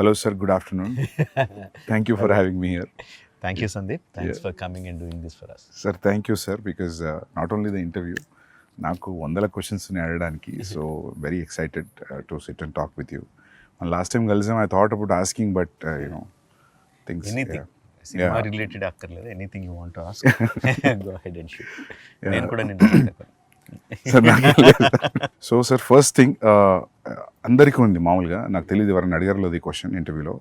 Hello, sir. Good afternoon. Thank you for having me here. Thank you, Sandeep. Thanks for coming and doing this for us. Sir, thank you, sir, because not only the interview, నాకు వందల క్వశ్చన్స్ని అడగడానికి so very excited to sit and talk with you. Last time కలిసాం, I thought about asking but you know things anything cinema related అక్కర్లేదు, anything you want to ask go ahead and shoot. నేను కూడా నిన్న so sir first thing అందరికీ ఉంది మామూలుగా, నాకు తెలియదు ఎవరైనా అడిగారులో ఈ క్వశ్చన్ ఇంటర్వ్యూలో,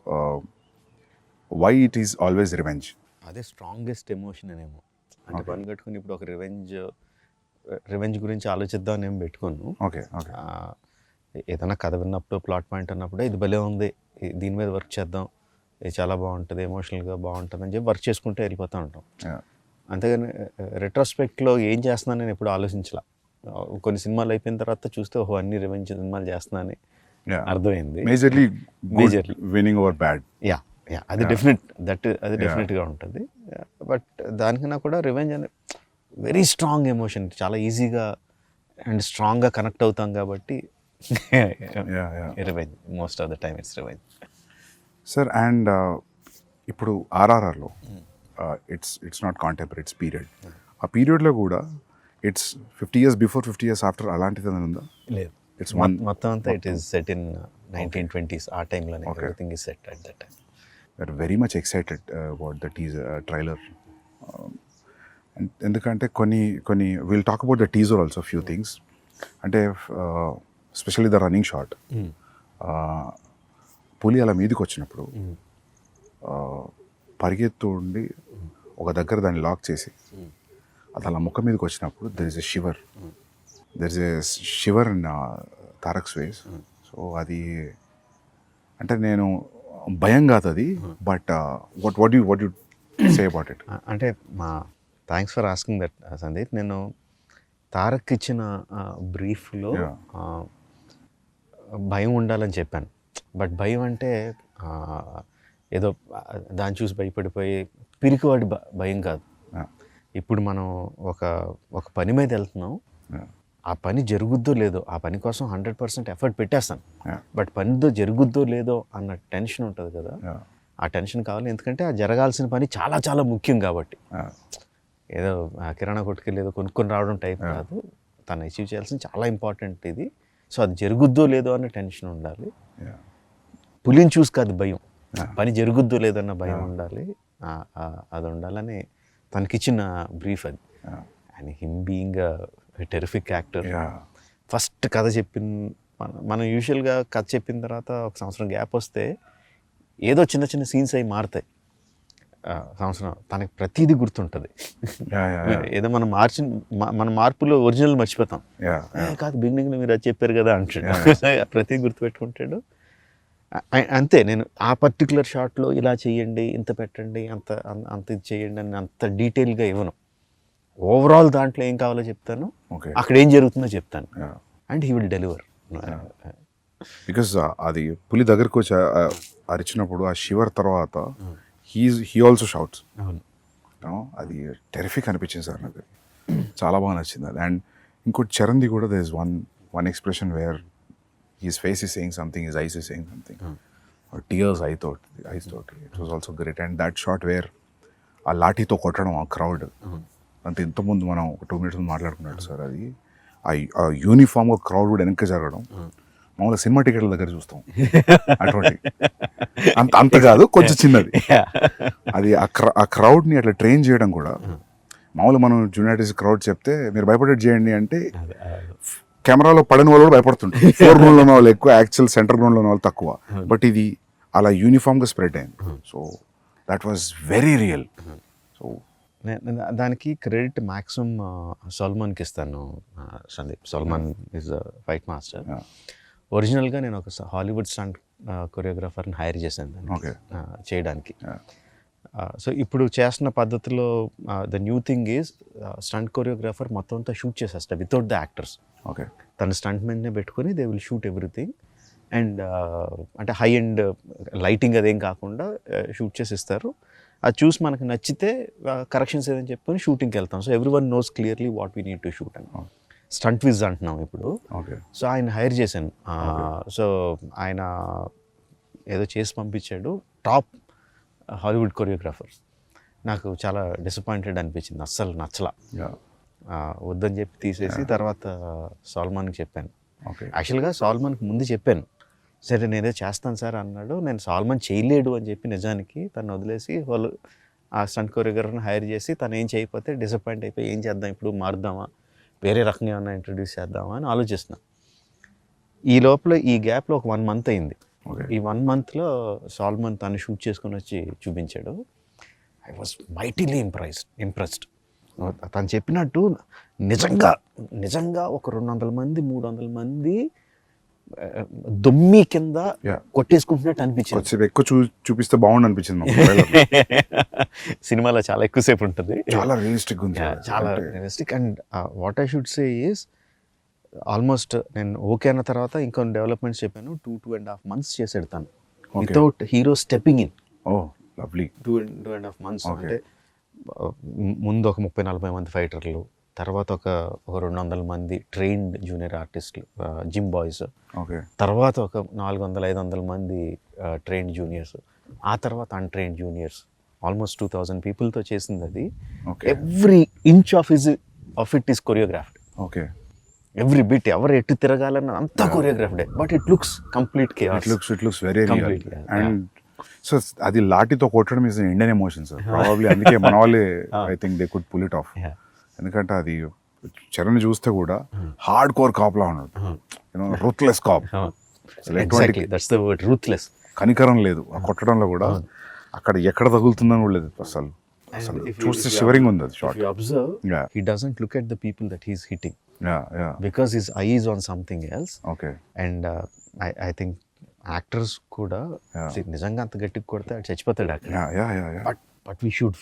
why it is always revenge. అదే స్ట్రాంగెస్ట్ ఎమోషన్ అనేమో, అంటే పని కట్టుకుని ఇప్పుడు ఒక రివెంజ్ గురించి ఆలోచిద్దాం ఏం పెట్టుకోను. ఓకే ఓకే, ఏదైనా కథ విన్నప్పుడు ప్లాట్ పాయింట్ అన్నప్పుడు ఇది భలే ఉంది, దీని మీద వర్క్ చేద్దాం, ఇది చాలా బాగుంటుంది, ఎమోషనల్గా బాగుంటుంది అని చెప్పి వర్క్ చేసుకుంటే వెళ్ళిపోతూ ఉంటాం. అంతేగాని రెట్రోస్పెక్ట్లో ఏం చేస్తున్నాను నేను ఎప్పుడు ఆలోచించలా. కొన్ని సినిమాలు అయిపోయిన తర్వాత చూస్తే ఓహో అన్ని రివెంజ్ సినిమాలు చేస్తున్నానని అర్థమైంది. Majorly winnowing over bad. Yeah yeah అది డెఫినెట్, అది డెఫినెట్గా ఉంటుంది. బట్ దానికన్నా కూడా రివెంజ్ అనే వెరీ స్ట్రాంగ్ ఎమోషన్, చాలా ఈజీగా అండ్ స్ట్రాంగ్గా కనెక్ట్ అవుతాం కాబట్టి revenge, most of the time it's revenge. Sir and ఇప్పుడు ఆర్ఆర్ఆర్లో it's not contemporary, it's period. ఆ పీరియడ్లో కూడా it's 50 years before 50 years after అలాంటిది ఉందా? లేదు, ఇట్స్ మొత్తం అంతా it is set in 1920s. ఆ టైంలోనే everything is set at that time. We are very much excited about the teaser trailer. ఎందుకంటే కొన్ని will talk about the teaser also few things. అంటే స్పెషల్లీ ద రన్నింగ్ షాట్, పులి అలా మీదకి వచ్చినప్పుడు పరిగెత్తు ఉండి ఒక దగ్గర దాన్ని లాక్ చేసి అది అలా ముఖం మీదకి వచ్చినప్పుడు there is a shiver in Tarak's face. So అది అంటే నేను భయం కాదు అది, but what you say about it? అంటే thanks for asking that Sandeep. నేను తారక్ ఇచ్చిన బ్రీఫ్లో భయం ఉండాలని చెప్పాను. బట్ భయం అంటే ఏదో దాన్ని చూసి భయపడిపోయి పిరికివాడి భయం కాదు. ఇప్పుడు మనం ఒక పని మీద వెళ్తున్నాం, ఆ పని జరుగుద్దో లేదో, ఆ పని కోసం 100% ఎఫర్ట్ పెట్టేస్తాను, బట్ పనితో జరుగుద్దో లేదో అన్న టెన్షన్ ఉంటుంది కదా, ఆ టెన్షన్ కావాలి. ఎందుకంటే ఆ జరగాల్సిన పని చాలా చాలా ముఖ్యం కాబట్టి. ఏదో కిరాణా కొట్టుకెళ్ళి ఏదో కొనుక్కొని రావడం టైప్ కాదు, తను అచీవ్ చేయాల్సింది చాలా ఇంపార్టెంట్ ఇది. సో అది జరుగుద్దో లేదో అన్న టెన్షన్ ఉండాలి. పులిని చూసి కాదు భయం, పని జరుగుద్దో లేదన్న భయం ఉండాలి. అది ఉండాలని తనకిచ్చిన బ్రీఫ్ అది. And him being terrific actor. First కథ మనం యూజువల్గా కథ చెప్పిన తర్వాత ఒక సంవత్సరం గ్యాప్ వస్తే ఏదో చిన్న చిన్న సీన్స్ అవి మారుతాయి. సంవత్సరం తనకి ప్రతిదీ గుర్తుంటుంది. ఏదో మన మార్పులో ఒరిజినల్ మర్చిపోతాం. కాదు బిగినింగ్లో మీరు అది చెప్పారు కదా అంటాడు, ప్రతిదీ గుర్తుపెట్టుకుంటాడు. అంతే, నేను ఆ పర్టికులర్ షాట్లో ఇలా చేయండి, ఇంత పెట్టండి, అంత ఇది చేయండి అని అంత డీటెయిల్గా ఇవ్వను. ఓవరాల్ దాంట్లో ఏం కావాలో చెప్తాను, అక్కడ ఏం జరుగుతుందో చెప్తాను, and he will deliver. Because అది పులి దగ్గరకు వచ్చి అరిచినప్పుడు ఆ షివర్ తర్వాత హీ ఆల్సో షౌట్స్. అది టెరిఫిక్ అనిపించింది సార్ నాకు, చాలా బాగా నచ్చింది అది. అండ్ ఇంకోటి చరణ్ది కూడా there is one expression where his face is saying something, his eyes is saying something. Or tears, I thought. It was also great. And that shot where ఆ లాఠీతో కొట్టడం ఆ క్రౌడ్ అంతే, ఇంతకుముందు మనం ఒక 2 minutes మాట్లాడుకున్నట్టు సార్, అది ఆ యూనిఫామ్గా క్రౌడ్ కూడా వెనక్కి జరగడం మామూలుగా సినిమా టికెట్ల దగ్గర చూస్తాం అటువంటి అంత కాదు, కొంచెం చిన్నది. అది ఆ క్రౌడ్ని అట్లా ట్రైన్ చేయడం కూడా, మామూలుగా మనం జూనియార్టీస్ క్రౌడ్ చెప్తే మీరు భయపడేది చేయండి అంటే కెమెరాలో పడని వాళ్ళు కూడా భయపడుతుంటారు. 4 గ్రౌండ్లో ఉన్న వాళ్ళు ఎక్కువ, యాక్చువల్ సెంటర్ గ్రౌండ్లో ఉన్న వాళ్ళు తక్కువ. బట్ ఇది అలా యూనిఫామ్గా స్ప్రెడ్ అయింది. So that was very real. So దానికి క్రెడిట్ మ్యాక్సిమం సల్మాన్కి ఇస్తాను. Sandeep Salman is a fight master. ఒరిజినల్గా నేను ఒక హాలీవుడ్ స్టంట్ కొరియోగ్రాఫర్ని హైర్ చేశాను చేయడానికి. సో ఇప్పుడు చేస్తున్న పద్ధతిలో the new thing is stunt choreographer మొత్తం అంతా షూట్ చేసేస్తా వితౌట్ ద యాక్టర్స్. ఓకే, తన స్టంట్ మెన్నే పెట్టుకొని they will shoot everything. And అంటే హై అండ్ లైటింగ్ అదేం కాకుండా షూట్ చేసి ఇస్తారు. అది చూసి మనకు నచ్చితే కరెక్షన్స్ ఏదని చెప్పుకొని షూటింగ్కి వెళ్తాం. So every one knows clearly what we need to shoot అని. స్టంట్ విజ్ అంటున్నాం ఇప్పుడు. సో ఆయన హైర్ చేశాను. సో ఆయన ఏదో చేసి పంపించాడు, టాప్ హాలీవుడ్ కొరియోగ్రాఫర్. నాకు చాలా డిసప్పాయింటెడ్ అనిపించింది, అస్సలు నచ్చలా. వద్దని చెప్పి తీసేసి తర్వాత సాల్మాన్కి చెప్పాను. యాక్చువల్గా సాల్మాన్కి ముందు చెప్పాను, సరే నేనేదో చేస్తాను సార్ అన్నాడు. నేను సాల్మాన్ చేయలేడు అని చెప్పి నిజానికి తను వదిలేసి వాళ్ళు ఆ స్టంట్ కొరియోగ్రాఫర్ని హైర్ చేసి తను ఏం చేయకపోతే డిసప్పాయింట్ అయిపోయి ఏం చేద్దాం ఇప్పుడు, మారుద్దామా, వేరే రకంగా ఏమన్నా ఇంట్రడ్యూస్ చేద్దామా అని ఆలోచిస్తున్నాను. ఈ లోపల ఈ గ్యాప్లో ఒక 1 month అయింది. ఈ 1 monthలో సాల్మాన్ తను షూట్ చేసుకొని వచ్చి చూపించాడు. I was mightily impressed. తను చెప్పినట్టు నిజంగా ఒక 200 మంది 300 మంది దుమ్మి కింద కొట్టేసుకుంటున్నట్టు అనిపించింది. ఎక్కువ చూపిస్తే బాగుండు అనిపించింది. సినిమాలో చాలా ఎక్కువసేపు ఉంటుంది, చాలా రియలిస్టిక్ ఉంది, చాలా realistic. And what I should say is almost నేను ఓకే అన్న తర్వాత ఇంకొన్ని డెవలప్మెంట్స్ చెప్పాను. 2.5 months చేసాడు తను without hero stepping in. Lovely. 2.5 months అంటే ముందు ఒక 30-40 మంది ఫైటర్లు, తర్వాత ఒక 200 మంది ట్రైన్డ్ జూనియర్ ఆర్టిస్టులు, జిమ్ బాయ్స్, తర్వాత ఒక 400-500 మంది ట్రైన్డ్ జూనియర్స్, ఆ తర్వాత అన్ట్రైన్డ్ జూనియర్స్, ఆల్మోస్ట్ 2000 పీపుల్తో చేసింది అది. Every inch of it is choreographed. Every bit, ఎవరు ఎటు తిరగాలన్న అంతా కొరియోగ్రాఫ్డే, but it looks complete chaos. It looks very real. And so అది లాఠీతో కొట్టడం is Indian emotion sir, probably అందుకే మన వాళ్ళే I think they could pull it off. ఎందుకంటే అది చరణ్ చూస్తే కూడా హార్డ్ కోర్ కాప్ లా ఉన్నాడు, రూత్లెస్ కాప్. రూత్లెస్, కనికరం లేదు ఆ కొట్టడంలో కూడా, అక్కడ ఎక్కడ తగులుతుందని కూడా లేదు అసలు. చూస్తే షివరింగ్ ఉంది అది shot. He doesn't look at the people that he's hitting. Because his eye is on something else. And I think actors కూడా నిజంగా అంత గట్టిగా కొడితే అది చచ్చిపోతాడు అక్కడ. But we should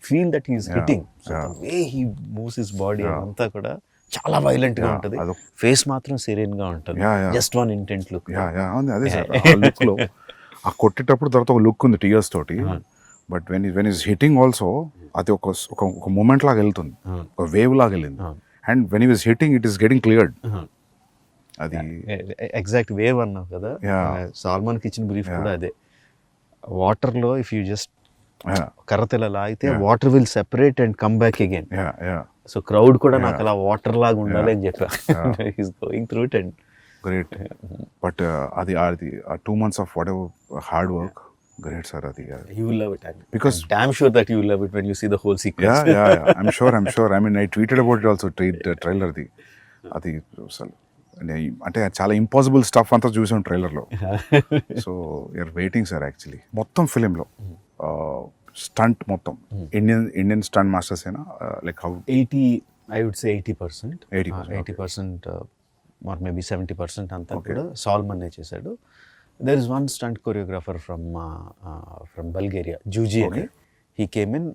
feel that he is hitting. So the way he moves his body అంతా కూడా చాలా వైలెంట్ గా ఉంటుంది. ఫేస్ మాత్రం సెరీన్ గా ఉంటుంది. Just one intent look. అదే సార్, ఆ లుక్ లో ఆ కొట్టేటప్పుడు తర్వాత ఒక లుక్ ఉంది టీయర్స్ తోటి. But when is hitting also అది ఒక మూమెంట్ లాగా వెళ్తుంది, ఒక వేవ్ లాగా వెళ్ళింది. And when is hitting it is getting cleared. అది ఎగ్జాక్ట్ వేవ్ అన్నావు కదా, సాల్మాన్కి ఇచ్చిన బ్రీఫ్ కూడా అదే. వాటర్లో ఇఫ్ యూ జస్ట్ కర్రతెల లాగితే water will separate and come back again. So crowd కూడా నాకు అలా వాటర్ లాగా ఉండాలి అని చెప్పా. He's going through it and great. But అది 2 months of what ever hard work, great sir. Adi you will love it, because damn sure that you will love it when you see the whole sequence. Yeah I'm sure I mean I tweeted about it also, trailer di adi asalu అంటే చాలా impossible stuff అంతా చూసాం trailer లో. So you are waiting sir. Actually మొత్తం film లో stunt మొత్తం Indian stunt masters ఏనా, like how 80 I would say 80% or maybe 70% అంతా కూడా సాల్మన్ చేశాడు. There is one stunt choreographer from Bulgaria, Juji అని. He came in.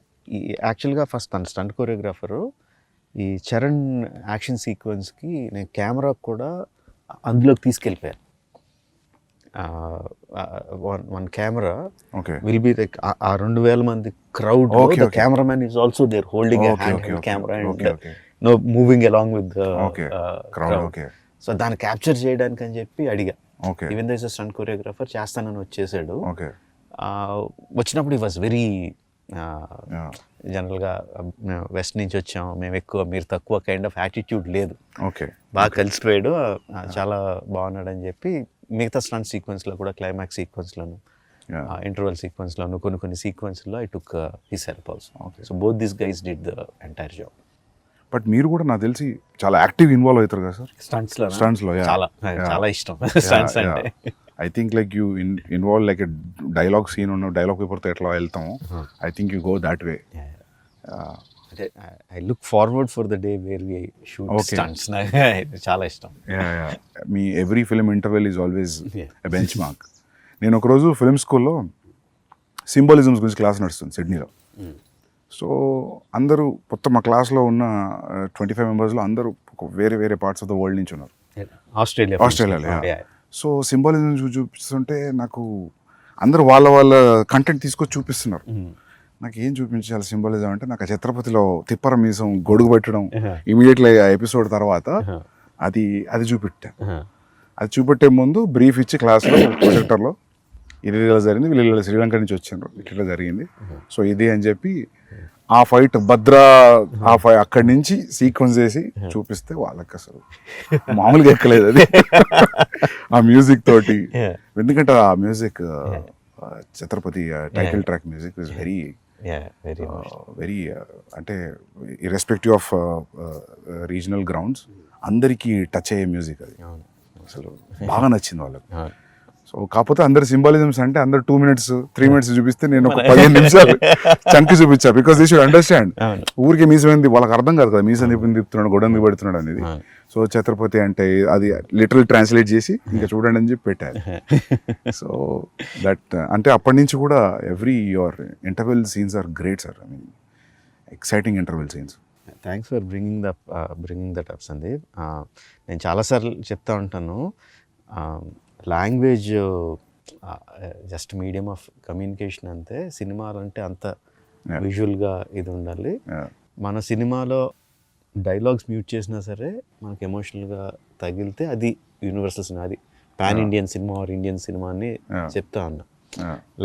యాక్చువల్గా ఫస్ట్ తన స్టంట్ కొరియోగ్రాఫరు. ఈ చరణ్ యాక్షన్ సీక్వెన్స్కి నేను కెమెరా కూడా అందులోకి తీసుకెళ్ళిపోయాను. One camera will be like ఆ 2000 మంది crowd, the cameraman is also there holding camera and no moving along with crowd. So దాన్ని క్యాప్చర్ చేయడానికి అని చెప్పి అడిగా. Even though is a stunt choreographer, చేస్తానని వచ్చేసాడు. వచ్చినప్పుడు ఈ వాజ్ వెరీ జనరల్గా వెస్ట్ నుంచి వచ్చాం మేము ఎక్కువ మీరు తక్కువ కైండ్ ఆఫ్ యాటిట్యూడ్ లేదు. బాగా కలిసిపోయాడు, చాలా బాగున్నాడు అని చెప్పి మిగతా స్టంట్ సీక్వెన్స్లో కూడా క్లైమాక్స్ సీక్వెన్స్లోను ఇంటర్వల్ సీక్వెన్స్లోను కొన్ని సీక్వెన్స్లో I took his help also. So both this guys did the entire job. But మీరు కూడా నాకు తెలిసి చాలా యాక్టివ్ ఇన్వాల్వ్ అవుతారు కదా సార్ స్టంట్స్లో? చాలా ఇష్టం స్టంట్స్ అంటే. I think like you involve like a dialogue scene ఉన్న డైలాగ్ పేపర్తో ఎట్లా వెళ్తాము, I think you go that way. I look forward for the day where we shoot stunts. చాలా ఇష్టం. మీ every film interval is always a benchmark. నేను ఒకరోజు film స్కూల్లో సింబాలిజమ్స్ గురించి క్లాస్ నడుస్తుంది సిడ్నీలో. సో అందరూ మొత్తం మా క్లాస్లో ఉన్న 25 మెంబర్స్లో అందరూ వేరే వేరే పార్ట్స్ ఆఫ్ ద వరల్డ్ నుంచి ఉన్నారు. ఆస్ట్రేలియాలో. సో సింబాలిజం చూపిస్తుంటే నాకు అందరూ వాళ్ళ కంటెంట్ తీసుకొచ్చి చూపిస్తున్నారు. నాకు ఏం చూపించాలి సింబాలిజం అంటే, నాకు ఆ ఛత్రపతిలో తిప్పర మీసం గొడుగు పెట్టడం ఇమీడియట్లీ ఆ ఎపిసోడ్ తర్వాత అది చూపెట్టా. అది చూపెట్టే ముందు బ్రీఫ్ ఇచ్చి క్లాస్లో ప్రొజెక్టర్లో ఇది ఇలా జరిగింది, వీళ్ళు శ్రీలంక నుంచి వచ్చిండ్రు, ఇట్లా జరిగింది, సో ఇది అని చెప్పి ఆ ఫైట్ భద్రా ఆ ఫైట్ అక్కడి నుంచి సీక్వెన్స్ చేసి చూపిస్తే వాళ్ళకి అసలు మామూలుగా ఎక్కలేదు అది ఆ మ్యూజిక్ తోటి. ఎందుకంటే ఆ music Chhatrapati title track music is very very అంటే ఇర్రెస్పెక్టివ్ ఆఫ్ రీజనల్ గ్రౌండ్స్ అందరికీ టచ్ అయ్యే మ్యూజిక్ అది. అసలు బాగా నచ్చింది వాళ్ళకి. సో కాకపోతే అందరు సింబాలిజమ్స్ అంటే అందరు 2 minutes 3 minutes చూపిస్తే నేను ఒక 15 నిమిషాలు చంకి చూపించా, బికాస్ దే షుడ్ అండర్స్టాండ్. ఊరికి మీసమైంది వాళ్ళకి అర్థం కాదు కదా, మీసం తిప్పుతున్నాడు గొడవ పెడుతున్నాడు అనేది. సో ఛత్రపతి అంటే అది లిటరల్ ట్రాన్స్లేట్ చేసి ఇంకా చూడండి అని చెప్పి పెట్టారు. సో దట్ అంటే అప్పటి నుంచి కూడా every your interval scenes are great sir. I mean exciting interval scenes. Thanks for bringing that up Sandeep. నేను చాలాసార్లు చెప్తా ఉంటాను, language just medium of communication అంతే, సినిమాలు అంటే అంత విజువల్గా ఇది ఉండాలి. మన సినిమాలో డైలాగ్స్ మ్యూట్ చేసినా సరే మనకు ఎమోషనల్గా తగిలితే అది యూనివర్సల్ సినిమా, అది పాన్ ఇండియన్ సినిమా ఆర్ ఇండియన్ సినిమా అని చెప్తా ఉన్నా.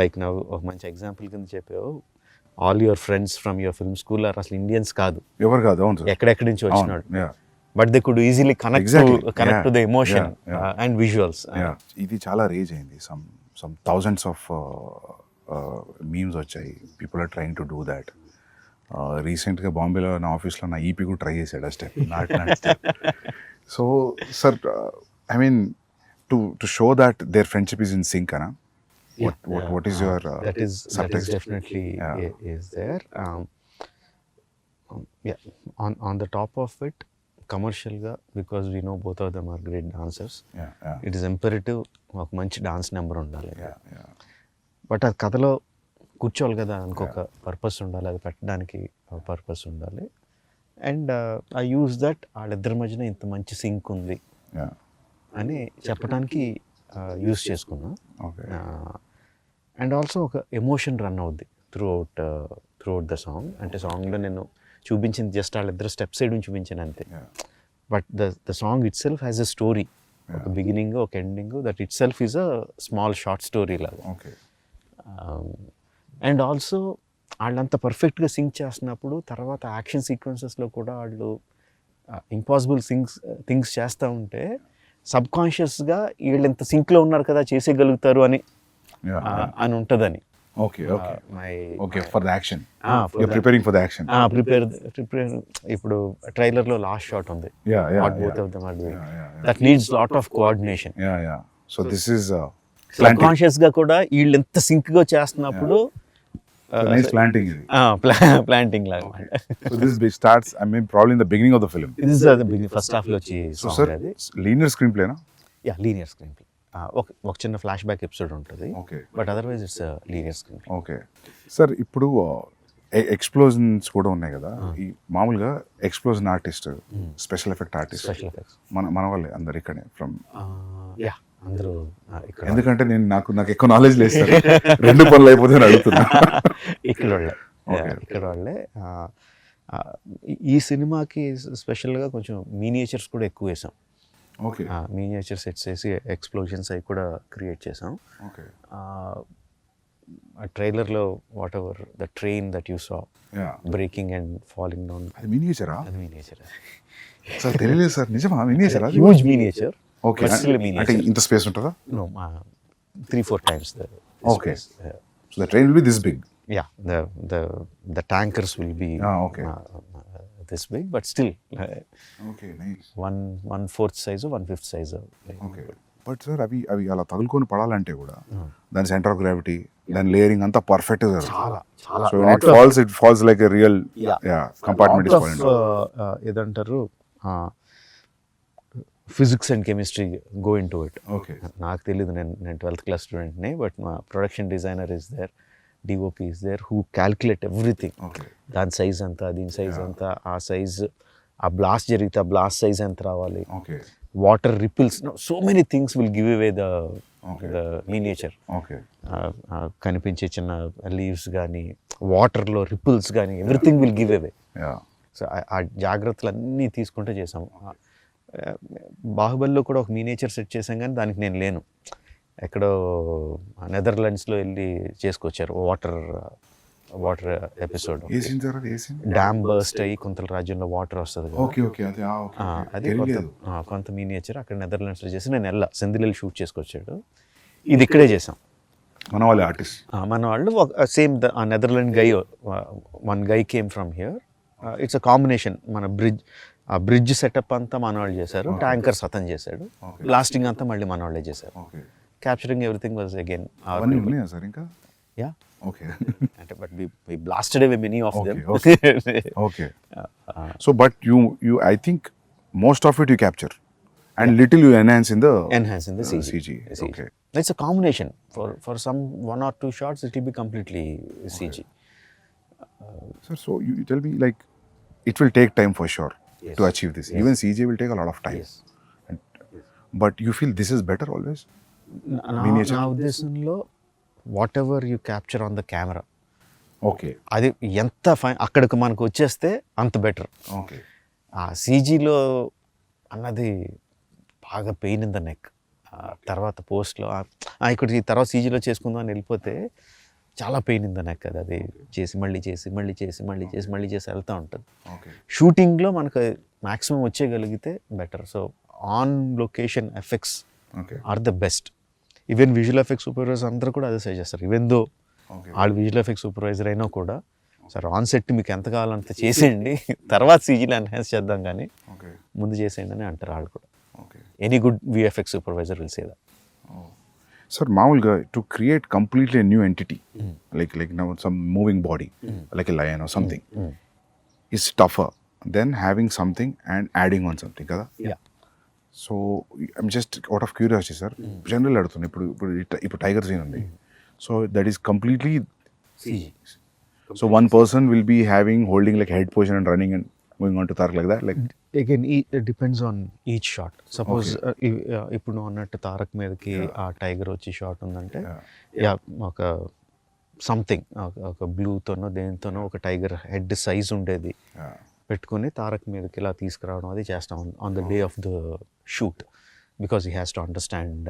లైక్ నా ఒక మంచి ఎగ్జాంపుల్ కింద చెప్పావు, all your friends from your film school are అసలు ఇండియన్స్ కాదు, ఎవరు కాదు, ఎక్కడెక్కడి నుంచి వచ్చినాడు, but they could easily connect to the emotion and visuals. ఇది చాలా రేజ్ అయింది, సమ్ థౌజండ్స్ ఆఫ్ మీమ్స్ వచ్చాయి, people are trying to do that. రీసెంట్గా బాంబేలో నా ఆఫీస్లో నా ఈపీ కూడా ట్రై చేశాడు ఆ step. So sir I mean to show that their friendship is in sync అనా? What is your that is definitely is there. Yeah, on the top of it, commercial ga, because we know both of them are great dancers. It is imperative ఒక మంచి dance number ఉండాలి. But అది కథలో కూర్చోవాలి కదా, ఇంకొక purpose ఉండాలి, అది పెట్టడానికి పర్పస్ ఉండాలి. అండ్ ఐ యూజ్ దట్ వాళ్ళిద్దరి మధ్యన ఇంత మంచి సింక్ ఉంది అని చెప్పడానికి యూజ్ చేసుకున్నా. అండ్ ఆల్సో ఒక ఎమోషన్ రన్ అవుద్ది త్రూ అవుట్ ద సాంగ్. అంటే సాంగ్లో నేను చూపించింది జస్ట్ వాళ్ళిద్దరు స్టెప్ సైడ్ నుంచి చూపించాను అంతే, but the song it self has a story, ఒక బిగినింగ్ ఒక ending, that it self is a small short story లాగా. అండ్ ఆల్సో వాళ్ళంత పర్ఫెక్ట్గా సింక్ చేస్తున్నప్పుడు తర్వాత యాక్షన్ సీక్వెన్సెస్లో కూడా వాళ్ళు ఇంపాసిబుల్ థింగ్స్ చేస్తూ ఉంటే సబ్ కాన్షియస్గా వీళ్ళు ఎంత సింక్లో ఉన్నారు కదా చేసేయగలుగుతారు అని ఉంటుందని. ఇప్పుడు ట్రైలర్లో లాస్ట్ షాట్ ఉంది, that needs lot of coordination. Sub conscious గా కూడా వీళ్ళు ఎంత సింక్ గా చేస్తున్నప్పుడు ప్లాంటింగ్ లాగా. So this starts, I mean, probably in the beginning of the film. This is the beginning, first half లో వచ్చి. So sir, linear screenplay na? Yeah, linear screenplay. ఒక చిన్న ఫ్లాష్ బ్యాక్ ఎపిసోడ్ ఉంటుంది, but otherwise it's linear screen. Okay sir, ఇప్పుడు explosions కూడా ఉన్నాయి కదా, ఈ మామూలుగా explosion artist, special effect artist మన వాళ్ళే అందరు ఇక్కడే ఫ్రమ్. అందరూ ఎందుకంటే నేను నాకు ఎక్కువ నాలెడ్జ్ లేదు సార్, 2 పనులు అయిపోతే అడుగుతున్నా. ఇక్కడ వాళ్ళే. ఈ సినిమాకి స్పెషల్గా కొంచెం మినియేచర్స్ కూడా ఎక్కువ వేసాం. మినియేచర్ సెట్స్ వేసి ఎక్స్ప్లోజన్స్ అవి కూడా క్రియేట్ చేసాం. ట్రైలర్లో what ever the train that you saw breaking and falling down, అది మినియేచరా? అది మినియేచర్ సార్, తెలియలేదు సార్. నిజమా? మినియేచర్? Huge miniature. ఓకే, అంటే ఇంత స్పేస్ ఉంటుందా? No, 3-4 times the okay space. So the train will be this big. Yeah, the tankers will be this big, but still okay, nice. 1/4 size or 1/5 size. Okay, but sir అవి అలా తగులుకొని పడాలంటే కూడా దాని centre of gravity, దాని layering అంతా perfect గా చాలా so it falls like a real compartment is falling. ఏదంటారు, physics and chemistry go into it. నాకు తెలియదు, నేను 12th class స్టూడెంట్ని, బట్ మా production designer is there, DOP is there, who calculate everything. దాని సైజ్ అంతా, దీని సైజ్ అంతా, ఆ సైజ్, ఆ బ్లాస్ట్ జరిగితే ఆ బ్లాస్ట్ సైజ్ ఎంత రావాలి, water ripples, so many things will give away the miniature. కనిపించే చిన్న లీవ్స్ కానీ, వాటర్లో రిపిల్స్ కానీ, everything will give away. So ఆ జాగ్రత్తలు అన్నీ తీసుకుంటూ చేసాము. బాహుబలిలో కూడా ఒక మినియేచర్ సెట్ చేసాం, కానీ దానికి నేను లేను. ఎక్కడో నెదర్లాండ్స్లో వెళ్ళి చేసుకొచ్చారు వాటర్ ఎపిసోడ్. ఏ సీన్ సార్ అది? ఏ సీన్? డ్యామ్ బర్స్ట్ అయ్యి కొంత రాజ్యంలో వాటర్ వస్తుంది కదా. ఓకే ఓకే అది అది కొంత మీనియేచర్ అక్కడ నెదర్లాండ్స్లో చేసి నేను వెళ్ళా సెందిల్ షూట్ చేసుకొచ్చాడు. ఇది ఇక్కడే చేసాం. మన వాళ్ళ ఆర్టిస్ట్ మన వాళ్ళు same Netherland guy, one guy came from here. It's a combination. మన బ్రిడ్జ్ సెటప్ అంతా మన వాళ్ళు చేశారు, ట్యాంకర్స్ అతను చేశాడు, లాస్టింగ్ అంతా మళ్ళీ మన వాళ్ళే చేశారు. Capturing everything was again sir ఇంకా. Yeah okay. అంటే but we blasted away many of them. Okay. So but you I think most of it you capture and little you enhance in the CG. Okay. It's a combination. For some 1 or 2 shots it will be completely CG. Sir, so you tell me, like, it will take time for sure to achieve this. Even CG will take a lot of time. Yes. But you feel this is better always? నా ఉద్దేశంలో what ever you capture on the camera, okay, అది ఎంత fine అక్కడికి మనకు వచ్చేస్తే అంత better. Okay. ఆ సీజీలో అన్నది బాగా పెయిన్ ఇన్ ద నెక్. తర్వాత పోస్ట్లో ఇక్కడ ఈ తర్వాత సీజీలో చేసుకుందాం అని వెళ్ళిపోతే చాలా పెయిన్ ఇన్ ద నెక్. అది చేసి మళ్ళీ వెళ్తూ ఉంటుంది. షూటింగ్లో మనకు మ్యాక్సిమం వచ్చేయగలిగితే better. So on location effects are the best. Even visual effects supervisor అందరూ కూడా అదే సజెస్ట్ చేస్తారు. ఈవెన్ దో వాళ్ళు విజువల్ ఎఫెక్ట్స్ సూపర్వైజర్ అయినా కూడా, సార్ ఆన్ సెట్ మీకు ఎంత కావాలంత చేసేయండి, తర్వాత సీజీలో ఎన్హాన్స్ చేద్దాం కానీ ముందు చేసేయండి అని అంటారు వాళ్ళు కూడా. Any good VFX supervisor will say that. Sir మామూలుగా to create completely new entity like now some moving body like a lion or something is tougher than having something and adding on something కదా. So I'm just out of curiosity sir, general అడుగుతున్నాను. ఇప్పుడు tiger scene ఉంది, so that is completely so one person will be holding like head position and running and going on to Tarak like that, like again it depends on each shot. Suppose ఇప్పుడు నువ్వు అన్నట్టు తారక్ మీదకి ఆ tiger వచ్చి shot ఉందంటే ఒక something ఒక బ్లూతోనో దేనితోనో ఒక టైగర్ హెడ్ సైజ్ ఉండేది పెట్టుకుని తారక్ మీదకి ఇలా తీసుకురావడం అది చేస్తాం on the day of the shoot, because he has to understand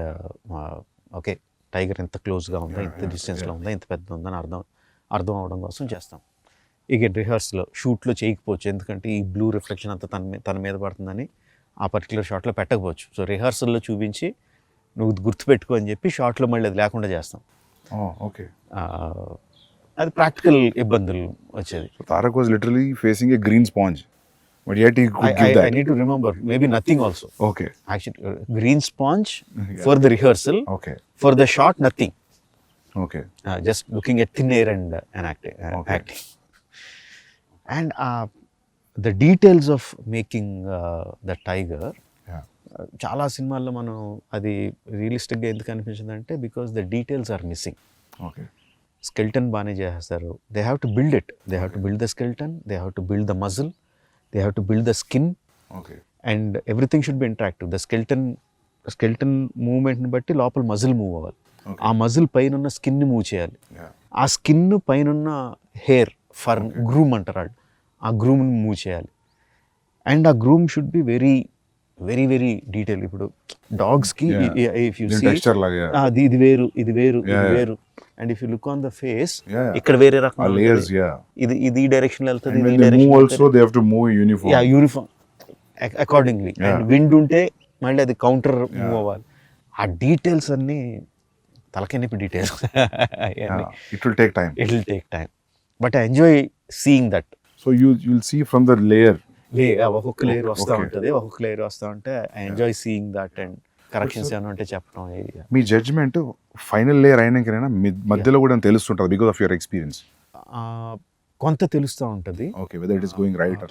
okay tiger ఎంత క్లోజ్గా ఉందా, ఎంత డిస్టెన్స్లో ఉందా, ఎంత పెద్ద ఉందని అర్థం అవడం కోసం చేస్తాం. ఇక రిహర్సల్లో షూట్లో చేయకపోవచ్చు, ఎందుకంటే ఈ బ్లూ రిఫ్లెక్షన్ అంతా తన మీద పడుతుందని ఆ పర్టికులర్ షాట్లో పెట్టకపోవచ్చు. సో రిహర్సల్లో చూపించి నువ్వు గుర్తుపెట్టుకో అని చెప్పి షాట్లో మళ్ళీ అది లేకుండా చేస్తాం. ఓకే, అది ప్రాక్టికల్ ఇబ్బందులు వచ్చేది. Tarak was literally facing A green sponge, but yet he could give that. I need to remember, maybe nothing also. Okay. Actually, green sponge for the rehearsal. Okay. For the shot, nothing. Okay. Just looking at thin air and acting. And the details of making the tiger. చాలా సినిమాల్లో మనం అది రియలిస్టిక్గా ఎందుకు అనిపించిందంటే because the details are missing. Okay. Skeleton బాగానే చేస్తారు. They have to build it. They have to build the skeleton, they have to build the muscle, they have to build the skin, and everything should be interactive. The skeleton మూవ్మెంట్ని బట్టి లోపల muscle move అవ్వాలి. ఆ muscle పైన ఉన్న స్కిన్ని move చేయాలి. ఆ స్కిన్ పైన హెయిర్ ఫర్ గ్రూమ్ అంటారు వాళ్ళు, ఆ గ్రూమ్ని మూవ్ చేయాలి. అండ్ ఆ groom should be very very very detail. ఇప్పుడు డాగ్స్కి ఇఫ్ యూ సీ ఇది వేరు ఇది వేరు ఇది వేరు, and if you look on the face ఇక్కడ వేరే రకం ఇది డైరెక్షన్ వెళ్తుంది, యూనిఫామ్ అకార్డింగ్లీ. అండ్ విండ్ ఉంటే మళ్ళీ అది కౌంటర్ మూవ్ అవ్వాలి. ఆ డీటెయిల్స్ అన్నీ తలకెనిపి details. It will take time but I enjoy seeing that. So you'll see from the layer ఒక్కొక్క లేయర్ వస్తూ ఉంటుంది, ఒక్కొక్క లేయర్ వస్తూ ఉంటే I enjoy seeing that. And corrections ఏమైనా ఉంటే చెప్పడం. మీ జడ్జ్మెంట్ ఫైనల్ లేయర్ అయినాకైనా మధ్యలో కూడా తెలుస్తుంటుంది బికాస్ ఆఫ్ యువర్ ఎక్స్పీరియన్స్? కొంత తెలుస్తూ ఉంటుంది. Okay, whether it is going right.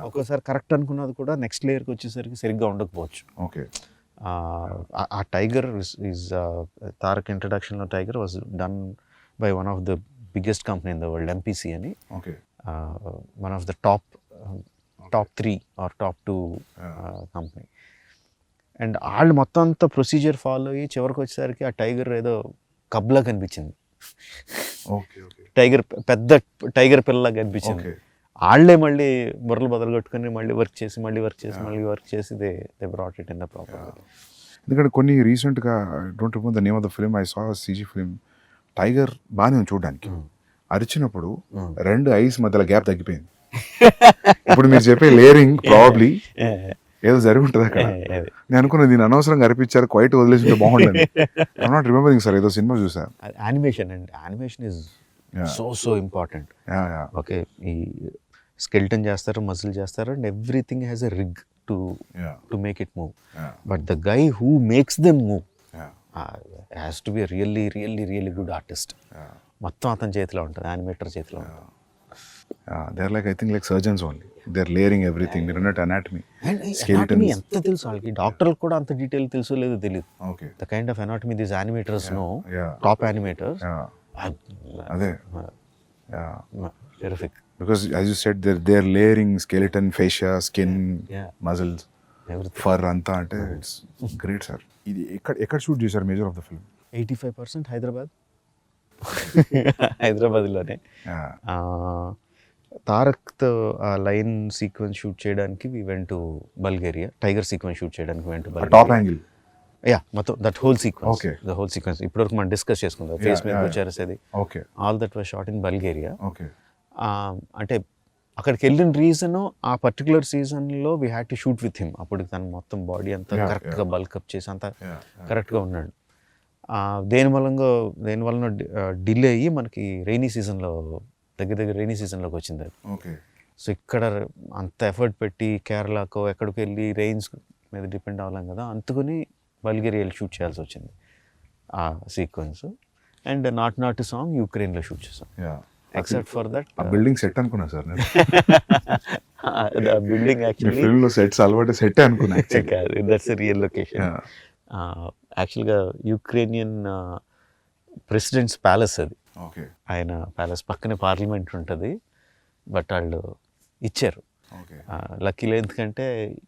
ఒకసారి కరెక్ట్ అనుకున్నది కూడా నెక్స్ట్ లేయర్కి వచ్చేసరికి సరిగ్గా ఉండకపోవచ్చు. ఓకే. ఆ టైగర్ ఈజ్ తారక్ ఇంట్రడక్షన్లో tiger was done by one of the biggest company in the world, MPC అని. Okay. One of the top 3 or top 2 company. And వాళ్ళు మొత్తం అంతా ప్రొసీజర్ ఫాలో అయ్యి చివరికి వచ్చేసరికి ఆ టైగర్ ఏదో కబ్లా కనిపించింది. పెద్ద టైగర్ పిల్లలా కనిపించింది. వాళ్ళే మళ్ళీ బుర్రలు బదులు కొట్టుకుని మళ్ళీ వర్క్ చేసి they brought it in the proper. ఎందుకంటే కొన్ని రీసెంట్గా don't remember the name of the film, I saw CG film, tiger బాగానే ఉంది చూడడానికి, అరిచినప్పుడు రెండు ఐస్ మధ్యలో గ్యాప్ తగ్గిపోయింది. ఇప్పుడు మీరు చెప్పే లేయరింగ్ ప్రాబ్లీ ఏదో జరిగి ఉంటుంది అక్కడ. నేను అనుకున్నా దీన్ని అనవసరంగా అరిపించారు, క్వైట్ వదిలేసి బాగుండదు. ఐఎమ్ నాట్ రిమెంబరింగ్ సార్, ఏదో సినిమా చూసా. యానిమేషన్ అండి, animation is so important. Okay, ఈ స్కెల్టన్ చేస్తారు, మజిల్ చేస్తారు, and everything has a rig to make it move. But the guy who makes them move has to be really really really good artist. మొత్తం అతని చేతిలో ఉంటుంది, animator చేతిలో ఉంటుంది. They are like I think like surgeons only, they are layering everything. మీరు అన్నట్టు anatomy, anatomy ఎంత తెలుసు వాళ్ళకి, డాక్టర్లకు కూడా అంత డీటెయిల్ తెలుసో లేదో తెలియదు. Okay, the kind of anatomy these animators know, top animators. అదే terrific. Because as you said, they're layering skeleton, fascia, skin, muscles, fur అంతా అంటే ఇట్స్ గ్రేట్ సార్. ఇది ఎక్కడ షూట్ చేశారు మేజర్ ఆఫ్ ద ఫిల్మ్? 85% హైదరాబాద్లోనే. తారక్తో ఆ లైన్ సీక్వెన్స్ షూట్ చేయడానికి we went to Bulgaria. Tiger sequence shoot చేయడానికి went to Bulgaria. Top angle, మొత్తం that whole sequence. Okay. The whole sequence ఇప్పటివరకు మనం డిస్కస్ చేసుకుందాం, ఫేస్ మీద వచ్చేసేది. Okay, all that was shot in Bulgaria. Okay. అంటే అక్కడికి వెళ్ళిన రీజను ఆ పర్టికులర్ సీజన్లో we had to shoot with him. అప్పుడు తన మొత్తం బాడీ అంతా కరెక్ట్గా బల్కప్ చేసి అంతా కరెక్ట్గా ఉన్నాడు. దేనివల్ల డిలే అయ్యి మనకి రైనీ సీజన్లో దగ్గర రైనీ సీజన్లోకి వచ్చింది అది. ఓకే. సో ఇక్కడ అంత ఎఫర్ట్ పెట్టి కేరళకో ఎక్కడికి వెళ్ళి రెయిన్స్ మీద డిపెండ్ అవ్వలేం కదా, అందుకని బల్గేరియాలో షూట్ చేయాల్సి వచ్చింది ఆ సీక్వెన్స్. అండ్ నాట్ సాంగ్ యుక్రెయిన్లో షూట్ చేసాం. ఎక్సెప్ట్ ఫర్ దట్ ఆ బిల్డింగ్ సెట్ అనుకున్నా సార్ నేను. బిల్డింగ్ యాక్చువల్లీ ఫిల్మ్లో సెట్స్ అలవాటు సెట్ అనుకున్నా. That's a real location. యాక్చువల్గా యుక్రేనియన్ ప్రెసిడెంట్స్ ప్యాలెస్ అది. ఓకే. ఆయన ప్యాలెస్ పక్కనే పార్లమెంట్ ఉంటుంది, బట్ వాళ్ళు ఇచ్చారు. లక్కీలో, ఎందుకంటే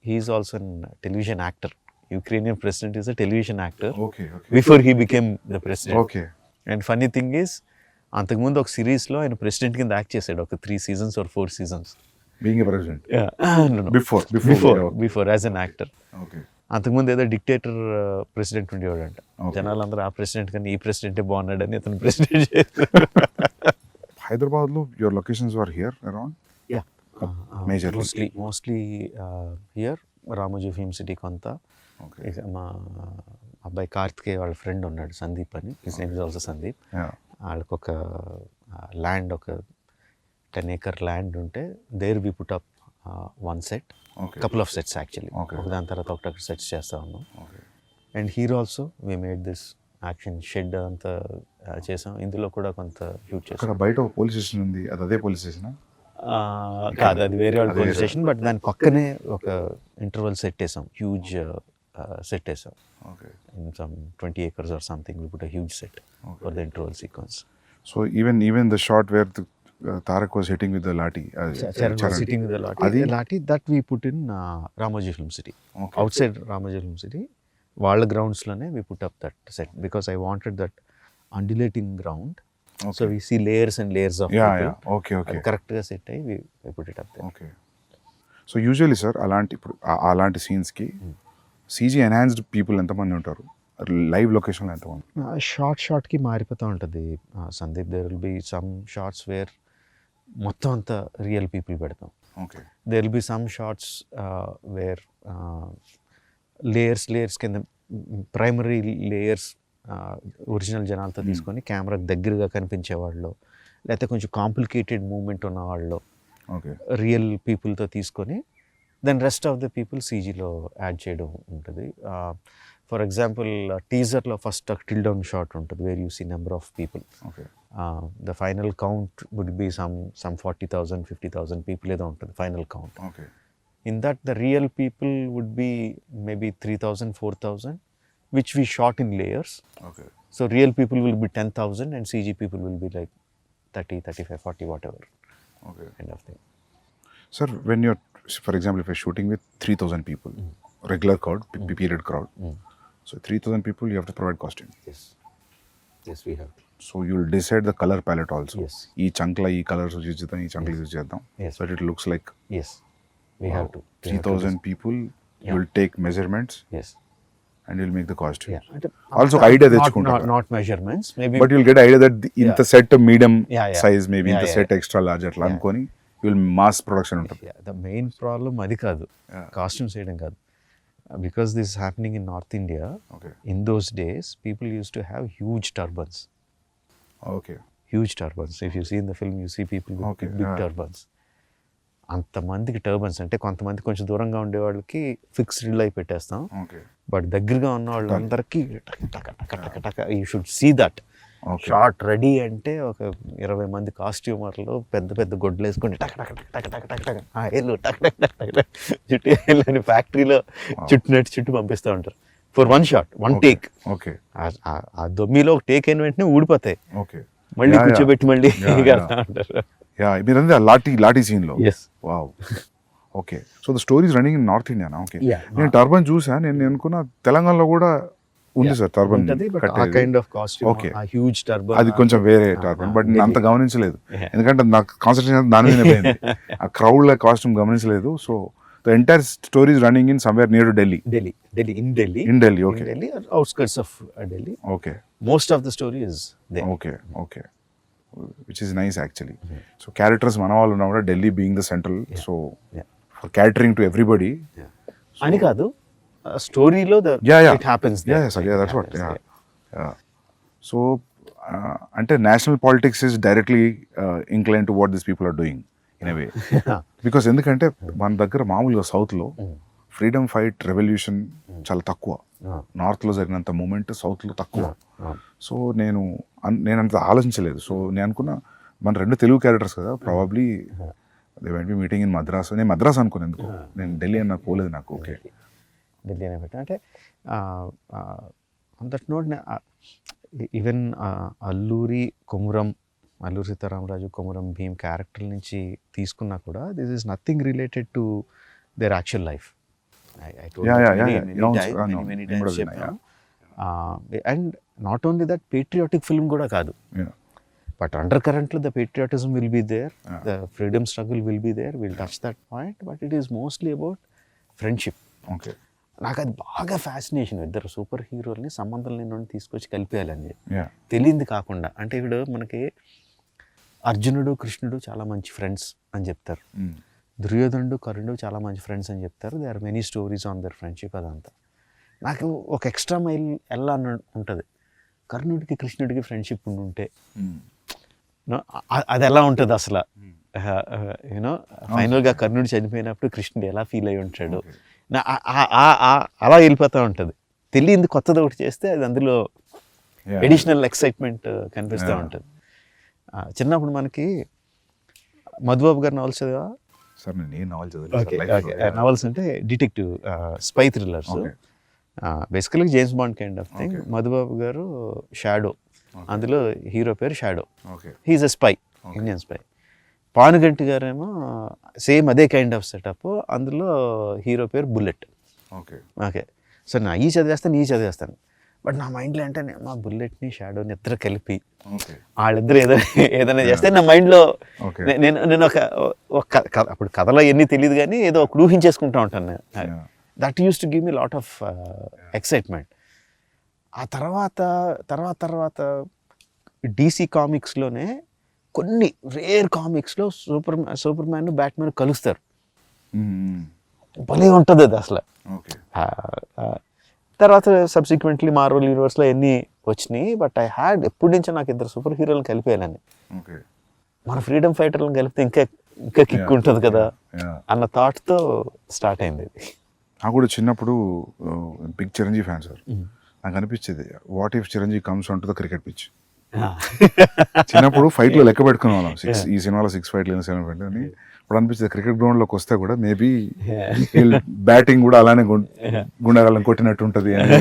he is also an television actor. Ukrainian president is a television actor before he became the president. Okay. And funny thing is, అంతకుముందు ఒక సిరీస్లో ఆయన ప్రెసిడెంట్ కింద యాక్ట్ చేశాడు, ఒక 3 seasons or 4 seasons. Being a president? Before as an actor. Okay. అంతకుముందు ఏదో dictator president ఉండేవాడంట. జనాలందరూ ఆ ప్రెసిడెంట్ కన్నా ఈ ప్రెసిడెంటే బాగున్నాడని అతను ప్రెసిడెంట్ చేశారు. హైదరాబాద్లో your locations were here around? Majorly mostly here. Ramoji film city కొంత. మా అబ్బాయి కార్తికేయ వాళ్ళ ఫ్రెండ్ ఉన్నాడు సందీప్ అని, his name is also Sandeep. వాళ్ళకి ఒక ల్యాండ్, ఒక 10 acre ల్యాండ్ ఉంటే there we put up one set, couple of sets actually. దాని తర్వాత ఒకటి సెట్స్ చేస్తూ ఉన్నాం. And hero also we made this action shed అంతా చేసాం. ఇందులో కూడా కొంత షూట్ చేసాం. బయట పోలీస్ స్టేషన్ ఉంది, అదే పోలీస్ స్టేషన్ కాదు, అది వేరే వాళ్ళ పోలీస్ స్టేషన్. బట్ దాని పక్కనే ఒక ఇంటర్వల్ సెట్ వేసాం, హ్యూజ్ సెట్ వేసాం. In some 20 acres or something, we put a huge set for the interval sequence. So even the shot where Tarak was hitting with the lathi, Charan was hitting with the lathi, that we put in Ramoji Film City. Outside Ramoji Film City, వాళ్ళ గ్రౌండ్స్లోనే we put up that set because I wanted that undulating ground. So we see layers and layers of people. Okay. కరెక్ట్గా set అయ్యి we put it up there. Okay. So usually sir, అలాంటి సీన్స్కి CG enhanced people ఎంతమంది ఉంటారు? Live లొకేషన్లో ఎంతమంది? షార్ట్కి మారిపోతూ ఉంటుంది Sandeep. There will be some shots where మొత్తం అంతా రియల్ పీపుల్ పెడతాం. Okay. There will be some shots where layers కింద ప్రైమరీ లేయర్స్ ఒరిజినల్ జనాలతో తీసుకొని కెమెరాకి దగ్గరగా కనిపించేవాళ్ళు, లేకపోతే కొంచెం కాంప్లికేటెడ్ మూమెంట్ ఉన్న వాళ్ళు రియల్ పీపుల్తో తీసుకొని then rest of the people సీజీలో యాడ్ చేయడం ఉంటుంది. ఫర్ ఎగ్జాంపుల్ టీజర్లో ఫస్ట్ టిల్ డౌన్ షాట్ ఉంటుంది where you see number of people. The final count would be some 40,000 50,000 people ఏదో ఉంటుంది final count. In that the real people would be maybe 3,000 4,000 which we shot in layers. So real people will be 10,000 and CG people will be like 30, 35, 40, whatever. Kind of thing. Sir, when you're, for example, if you're shooting with 3,000 people, regular crowd, period crowd, so 3,000 people, you have to provide costume. Yes, we have to. So you'll decide the color palette also. Yes. Ee chunkla ee colors use chedam, ee chunkla use chedam. Yes. So it looks like. Yes, we have to. 3,000 people, you'll take measurements. Yes. And will make the costume. Yeah. అంటే also ఒక idea తెచ్చుకుంటారు. Not measurements maybe, but you'll get idea that ఇంత set medium Yeah. Size, maybe Yeah, ఇంత yeah. Set extra large అట్లా అనుకొని will mass production ఉంటుంది. The main problem అది కాదు, కాస్ట్యూమ్స్ వేయడం కాదు. Because this happening in north India, okay in those days people use to have huge turbans. Okay huge turbans. If you see in the film you see people Okay, big yeah. Turbans. అంతమందికి turbans అంటే కొంతమంది కొంచెం దూరంగా ఉండే వాళ్ళకి fixed లై పెట్టేస్తాం, okay but దగ్గరగా ఉన్న వాళ్ళందరికీ టక టక టక టక you should see that okay shot ready అంటే ఒక 20 మంది కాస్ట్యూమర్లు పెద్ద పెద్ద గొడ్లు వేసుకొని టక టక టక టక టక టక టక ఏళ్ళు టక టక టక టక టక చుట్టూ వెళ్ళని ఫ్యాక్టరీలో చుట్టూ పంపిస్తూ ఉంటారు for one shot, one take. Okay ఆ దొమ్మిలో ఒక టేక్ అయిన వెంటనే ఊడిపోతాయి, ఓకే మళ్ళీ కూర్చోబెట్టి మళ్ళీ Yeah, వెళ్తా ఉంటారు. యా మీరంటే లాఠీ సీన్ లో. Yes. Wow. Okay so the story is running in north Indiana? Okay Yeah. నేను టర్బన్ చూసా, నేను అనుకున్న తెలంగాణలో కూడా ఉంది సార్ టర్బన్ ఉంటది, but ఆ కైండ్ ఆఫ్ కాస్ట్యూమ్, Okay. ఆ హ్యూజ్ టర్బన్, అది కొంచెం వేరే టర్బన్, బట్ నేను అంత గమనించలేదు ఎందుకంటే నాకు కాన్సన్ట్రేషన్ దాని మీదనే పోయింది. ఆ క్రౌడ్ ల కాస్ట్యూమ్ గమనించలేదు. So the entire story is running in somewhere near to Delhi. In Delhi, okay outskirts of Delhi. Okay most of the story is there. Okay okay which is nice actually. So characters మన వాళ్ళు ఉన్నా కూడా Delhi being the central, so Yeah. For catering to everybody. అని కాదు, స్టోరీలో it happens that's what. So అంటే national politics is directly inclined to what this people are doing in a way. Because ఎందుకంటే మన దగ్గర మామూలుగా సౌత్లో ఫ్రీడమ్ ఫైట్ రెవల్యూషన్ చాలా తక్కువ, నార్త్లో జరిగినంత మూమెంట్ సౌత్లో తక్కువ. సో నేను అంత ఆలోచించలేదు. సో నేను అనుకున్నా మన రెండు తెలుగు క్యారెక్టర్స్ కదా, probably they went be meeting in Madras. నేను మద్రాస్ అనుకున్నాను ఎందుకు, నేను ఢిల్లీ అన్న పోలేదు నాకు. ఓకే ఢిల్లీ అనే పెట్టా అంటే that note even Alluri Sitarama Raju, Komaram Bheem character నుంచి తీసుకున్నా కూడా this is nothing related to their actual life. And not only that, patriotic film కూడా కాదు, బట్ అండర్ కరెంట్లో the patriotism will be there, the freedom struggle will be there, will touch that point, but it is mostly about friendship. Okay నాకు అది బాగా fascination, ఇద్దరు super హీరోల్ని సంబంధం లేని తీసుకొచ్చి కలిపేయాలని యా తెలియంది కాకుండా. అంటే ఇప్పుడు మనకి అర్జునుడు కృష్ణుడు చాలా మంచి ఫ్రెండ్స్ అని చెప్తారు, దుర్యోధనుడు కర్ణుడు చాలా మంచి ఫ్రెండ్స్ అని చెప్తారు. They are many stories on their friendship. అదంతా నాకు ఒక ఎక్స్ట్రా మైల్ ఎలా ఉంటుంది, కర్ణుడికి కృష్ణుడికి ఫ్రెండ్షిప్ ఉంటే అది ఎలా ఉంటుంది అసలు. యూనో ఫైనల్గా కర్ణుడు చనిపోయినప్పుడు కృష్ణుడు ఎలా ఫీల్ అయి ఉంటాడు, అలా వెళ్ళిపోతూ ఉంటుంది. తెలియంది కొత్తది ఒకటి చేస్తే అది అందులో ఎడిషనల్ ఎక్సైట్మెంట్ కనిపిస్తూ ఉంటుంది. చిన్నప్పుడు మనకి మధుబాబు గారి నవల్స్ చదివా? సార్ నేను నావల్ చదివాను. నవల్స్ అంటే డిటెక్టివ్ స్పై థ్రిల్లర్స్, బేసికల్గా James Bond kind of thing. Madhubabu గారు షాడో, అందులో హీరో పేరు Shadow, he is a spy, Indian spy. Panuganti గారేమో సేమ్ అదే కైండ్ ఆఫ్ సెటప్, అందులో హీరో పేరు బుల్లెట్. ఓకే సో నా ఈ చదివేస్తాను, బట్ నా మైండ్లో అంటే మా బుల్లెట్ని షాడోని ఇద్దరు కలిపి వాళ్ళిద్దరు ఏదైనా చేస్తే నా మైండ్లో నేను ఒక అప్పుడు కథలో ఎన్ని తెలియదు కానీ ఏదో ఒక ఊహించేసుకుంటూ ఉంటాను నేను. That use to give me lot of excitement. ఆ తర్వాత డీసీ కామిక్స్లోనే కొన్ని రేర్ కామిక్స్లో సూపర్ మ్యాన్ బ్యాట్మెన్ కలుస్తారు, భలే ఉంటుంది అది అసలు. తర్వాత సబ్సిక్వెంట్లీ మార్వెల్ యూనివర్స్లో ఎన్ని వచ్చినాయి, బట్ ఐ హ్యాడ్ ఎప్పటి నుంచో నాకు ఇద్దరు సూపర్ హీరోలను కలిపేయాలని. మన ఫ్రీడమ్ ఫైటర్లను కలిపితే ఇంకా కిక్ ఉంటుంది కదా అన్న థాట్తో స్టార్ట్ అయింది ఇది. నాకు కూడా చిన్నప్పుడు బిగ్ చిరంజీవి ఫ్యాన్ సార్. నాకు అనిపించేది what if Chiranjeevi comes on to the cricket pitch. చిన్నప్పుడు ఫైట్లో లెక్క పెట్టుకునే వాళ్ళం, 6 ఈ సినిమాలో 6 ఫైట్లు 7 ఫైట్లు అని. ఇప్పుడు అనిపించింది క్రికెట్ గ్రౌండ్లోకి వస్తే కూడా మేబీ బ్యాటింగ్ కూడా అలానే గుండెగాళ్ళని కొట్టినట్టు ఉంటుంది అని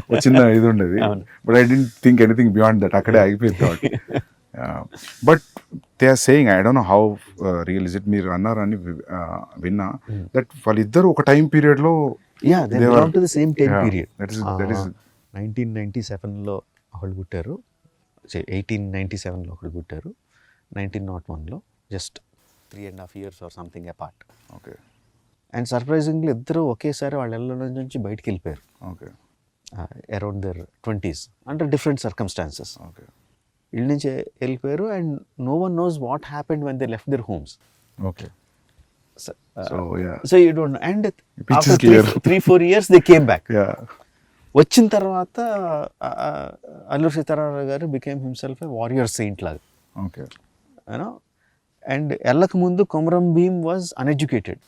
ఒక చిన్న ఇది ఉండేది. But I don't think anything beyond that, అక్కడే ఆగిపోయింది thought. But they are saying, I don't know how real is it, మీరు అన్నారని విన్నా, దట్ వాళ్ళిద్దరు ఒక టైం పీరియడ్లో 1997లో ఒకళ్ళు పుట్టారు, 1897లో ఒకళ్ళు పుట్టారు, 1901లో, just 3.5 years or something apart. Okay. And surprisingly ఇద్దరు ఒకేసారి వాళ్ళ ఇళ్ళ నుంచి బయటికి వెళ్ళిపోయారు. Okay. Around their 20s under different circumstances. Okay ఇళ్ళ నుంచి వెళ్ళిపోయారు and no one knows what happened when they left their homes. Okay so yeah so you don't and Pitch is clear. 3-4 years they came back. Yeah వచ్చిన తర్వాత Alluri Sitaramaraju garu became himself a warrior saint లాగా, okay you know. And వెళ్ళక ముందు Komaram Bheem was uneducated.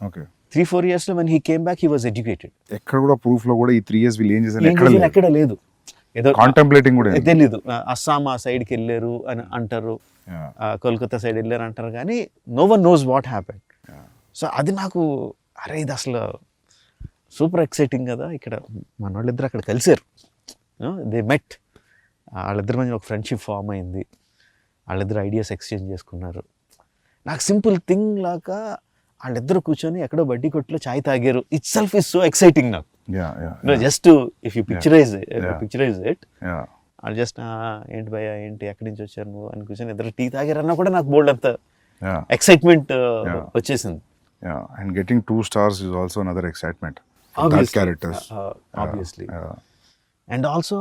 Okay 3-4 years లో when he came back he was educated. ఎక్కడ కూడా proof లో కూడా ఈ 3 years వీళ్ళు ఏం చేశారు ఎక్కడ ఎక్కడ లేదు. ఏదో కాంటెంప్లేటింగ్ కూడా లేదు. తెలీదు. అస్సాం ఆ సైడ్కి వెళ్ళారు అని అంటారు, Yeah. కోల్కతా సైడ్ వెళ్ళారు అంటారు, కానీ no one knows what happened. Yeah. So అది నాకు అరే ఇది అసలు సూపర్ ఎక్సైటింగ్ కదా. ఇక్కడ మన వాళ్ళిద్దరు అక్కడ కలిసారు, దే మెట్, వాళ్ళిద్దరి మధ్య ఒక ఫ్రెండ్షిప్ ఫామ్ అయింది, వాళ్ళిద్దరు ఐడియాస్ ఎక్స్చేంజ్ చేసుకున్నారు. నాకు సింపుల్ థింగ్ లాగా వాళ్ళిద్దరు కూర్చొని ఎక్కడో బడ్డీ కొట్లో చాయ్ తాగారు, itself is so exciting నాకు. Just if you picturise it, Yeah. వాళ్ళు జస్ట్ ఏంటి భయ ఏంటి ఎక్కడి నుంచి వచ్చారు నువ్వు అని కూర్చొని ఇద్దరు టీ తాగారన్నా కూడా నాకు బోల్డ్ అంత Yeah. ఎక్సైట్మెంట్ వచ్చేసింది. Yeah. And getting 2 stars is also another excitement for that Obviously. characters. Obviously. Yeah. And also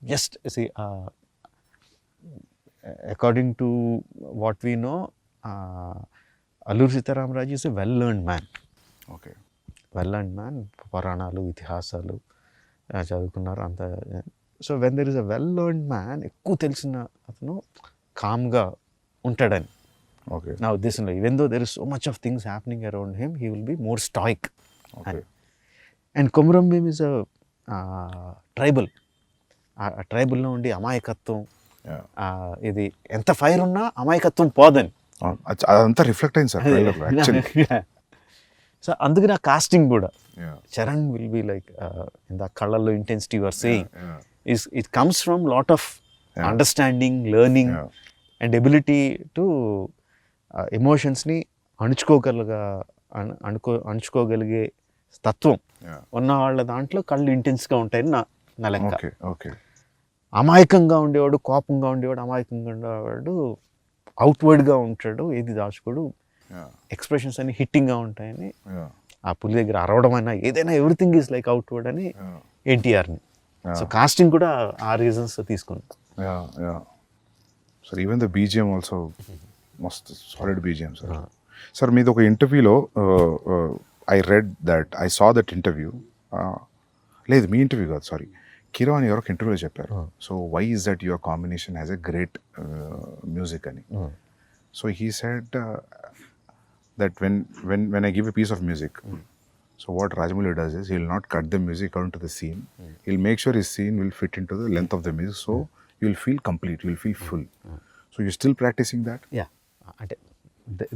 just see according to what we know, Alluri Sitaramraju is a well learned man. Okay. Well learned man, పురాణాలు ఇతిహాసాలు చదువుకున్నారు అంత. So when there is a well learned man, ఎక్కువ తెలిసిన అతను కామ్గా ఉంటాడని Okay. నా ఉద్దేశంలో. Even though there is so much of things happening around him, he will be more stoic. Okay. And Komaram Bheem is a tribal. ఆ ట్రైబల్లో ఉండి అమాయకత్వం, Yeah. ఇది ఎంత ఫైర్ ఉన్నా అమాయకత్వం పోదని. అదంతా రిఫ్లెక్ట్ అయింది సార్ ట్రైలర్ లో యాక్చువల్లీ. సో అందుకని ఆ కాస్టింగ్ కూడా Yeah. Charan will be like in the కళ్ళల్లో intensity your saying Yeah. It comes from lot of Yeah. Understanding, learning Yeah. And ability to ఎమోషన్స్ని అణుచుకోగలిగే తత్వం Yeah. ఉన్న వాళ్ళ దాంట్లో కళ్ళు ఇంటెన్స్గా ఉంటాయని నా లెక్క. Okay. Okay. అమాయకంగా ఉండేవాడు, కోపంగా ఉండేవాడు, అమాయకంగా ఉండేవాడు అవుట్వర్డ్గా ఉంటాడు, ఏది దాచుకోడు, Yeah. ఎక్స్ప్రెషన్స్ అన్ని హిట్టింగ్గా ఉంటాయని. Yeah. ఆ పులి దగ్గర అరవడం అయినా ఏదైనా ఎవ్రీథింగ్ ఈజ్ లైక్ అవుట్వర్డ్ అని Yeah. ఎన్టీఆర్ని. Yeah. సో కాస్టింగ్ కూడా ఆ రీజన్స్ తీసుకుని. Yeah. Yeah. So even the BGM also must solid BGM sir. Sir, మీది ఒక ఇంటర్వ్యూలో I read that, I saw that interview. లేదు మీ ఇంటర్వ్యూ కాదు, సారీ, కిరో అని ఎవరికి ఇంటర్వ్యూలో చెప్పారు. So why is that your combination has a great music అని. So he said that when I give a piece of music, so what Rajamouli does is he'll not cut the music according to the scene. He'll make sure his scene will fit into the length of the music, so you'll feel complete, you'll feel full. So you're still practicing that? Yeah, అంటే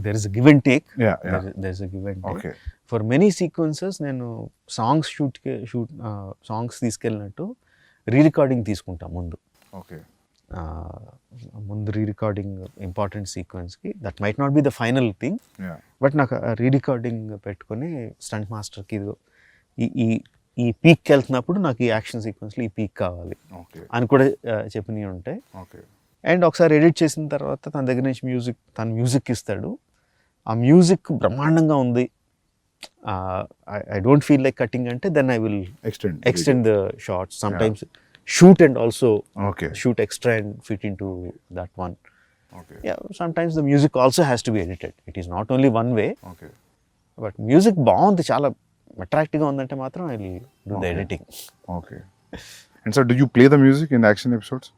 there is a give and take. Yeah, yeah. There is a give and take. Okay. For many sequences నేను songs తీసుకెళ్ళినట్టు re recording తీసుకుంటా ముందు. Okay. ముందు re recording important సీక్వెన్స్కి, that might not be the final thing, Yeah. But నాకు re recording పెట్టుకొని stunt మాస్టర్కి ఇదిగో ఈ పీక్కి వెళ్తున్నప్పుడు నాకు ఈ యాక్షన్ సీక్వెన్స్లో ఈ పీక్ కావాలి Okay. అని కూడా చెప్పినవి ఉంటాయి. Okay. అండ్ ఒకసారి ఎడిట్ చేసిన తర్వాత తన దగ్గర నుంచి మ్యూజిక్ ఇస్తాడు. ఆ మ్యూజిక్ బ్రహ్మాండంగా ఉంది, I don't feel like cutting అంటే then I will extend the shots. Sometimes shoot and also Okay. shoot extra and fit into that one. Okay. Yeah, sometimes the music also has to be edited. It is not only one way, Okay. but music బాగుంది, చాలా అట్రాక్టివ్గా ఉందంటే మాత్రం I will do the Okay. Editing. Okay. And sir, do you play the music in the action episodes?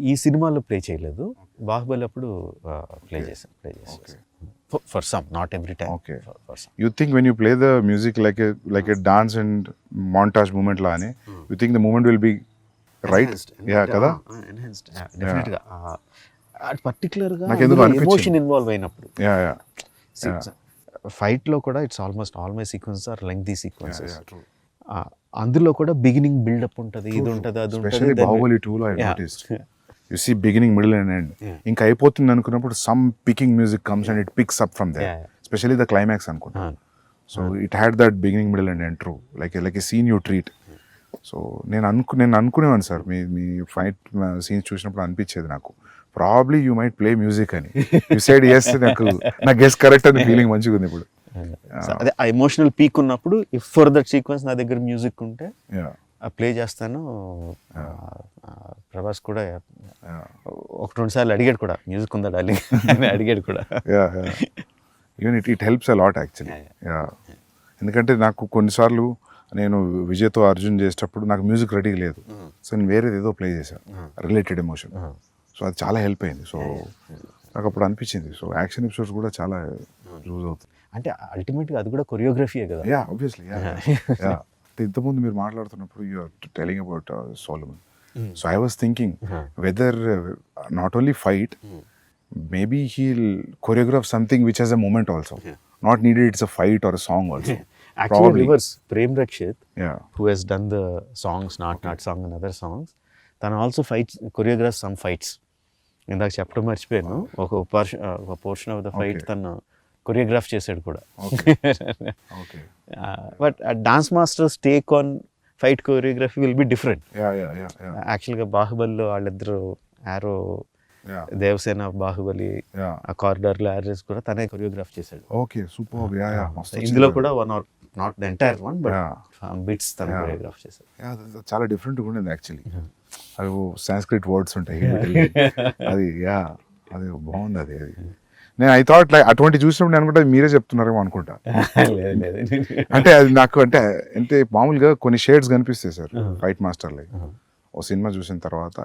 ఈ సినిమాలో play చేయలేదు, బాహుబలి అప్పుడు play చేసాను. Okay. For some, not every time. Okay. For some. You think when you play the music like a dance and montage movement la ani, you think the movement will be right? Yeah, kada? Enhanced డెఫినెట్గా. అది పర్టికులర్గా నాకు ఎందుకు అనిపించింది. Emotion involve అయినప్పుడు. Yeah, yeah. ఫైట్లో కూడా it's almost all my sequence are lengthy Yeah, sequences. yeah, true. అందులో కూడా బిగినింగ్ బిల్డప్ ఉంటుంది, ఇది ఉంటుంది, అది Especially ఉంటుంది. Bahubali 2 lo I noticed. You see beginning, middle and end. ఇంకా అయిపోతుంది అనుకున్నప్పుడు some picking music comes and it picks up from there. Yeah, yeah. Especially the climax అనుకుంటా. So it had that beginning, middle and end, true. Like a scene you treat. So నేను అనుకునేవాను sir, మీ fight scenes చూసినప్పుడు అనిపించేది నాకు, probably you might play music అని. You side yes, నా guess correct అని feeling మంచిగా ఉంది ఇప్పుడు. అదే ఆ ఎమోషనల్ పీక్ ఉన్నప్పుడు ఇఫ్ ఫర్ దట్ సీక్వెన్స్ నా దగ్గర మ్యూజిక్ ఉంటే Yeah. ప్లే చేస్తాను. ప్రభాస్ కూడా ఒక రెండు సార్లు అడిగాడు కూడా, మ్యూజిక్ ఉందా డార్లింగ్ అని అడిగాడు కూడా. Even it helps a lot actually. ఎందుకంటే నాకు కొన్నిసార్లు నేను విజయ్తో అర్జున్ చేసేటప్పుడు నాకు మ్యూజిక్ రెడీ లేదు, సో నేను వేరేది ఏదో ప్లే చేశాను రిలేటెడ్ ఎమోషన్, సో అది చాలా హెల్ప్ అయింది. సో నాకు అప్పుడు అనిపించింది, సో యాక్షన్ ఎపిసోడ్స్ కూడా చాలా యూజ్ అవుతుంది. అంటే అల్టిమేట్గా అది కూడా కొరియోగ్రఫీయే కదా. Yeah obviously. ఇంతకుముందు మీరు మాట్లాడుతున్నప్పుడు you are telling about Solomon, so I was thinking whether not only fight, maybe he'll choreograph something which has a moment also. Not needed it's a fight or a song also. Actually, Probably. reverse. Prem Rakshit, Yeah. who has done the songs, Not Song and other songs, then also choreographs some fights. ఇందాక చెప్పడం మర్చిపోయాను, ఒక portion of the fight తను choreograph చేశాడు కూడా. Okay. But dance masters take on fight choreography will be different. Yeah. యాక్చువల్గా బాహుబలిలో వాళ్ళిద్దరు ఆరో, Yeah. దేవసేన బాహుబలి ఆ కారిడార్లో యారేస్ కూడా తనే కొరియోగ్రాఫ్ చేశాడు. Okay, superb. Yeah. ఇందులో కూడా one or not the entire one but bits తన కొరియోగ్రాఫ్ చేశాడు. చాలా డిఫరెంట్గా ఉండేది యాక్చువల్లీ. అవి సాంస్క్రిట్ వర్డ్స్ ఉంటాయి అది అది బాగుంది. అది నేను ఐ థాట్ లైక్ అటువంటి చూసినప్పుడు నేను అనుకుంటా మీరే చెప్తున్నారేమో అనుకుంటా. అంటే అది నాకు అంటే మామూలుగా కొన్ని షేడ్స్ కనిపిస్తాయి సార్ ఫైట్ మాస్టర్ లైక్. ఓ సినిమా చూసిన తర్వాత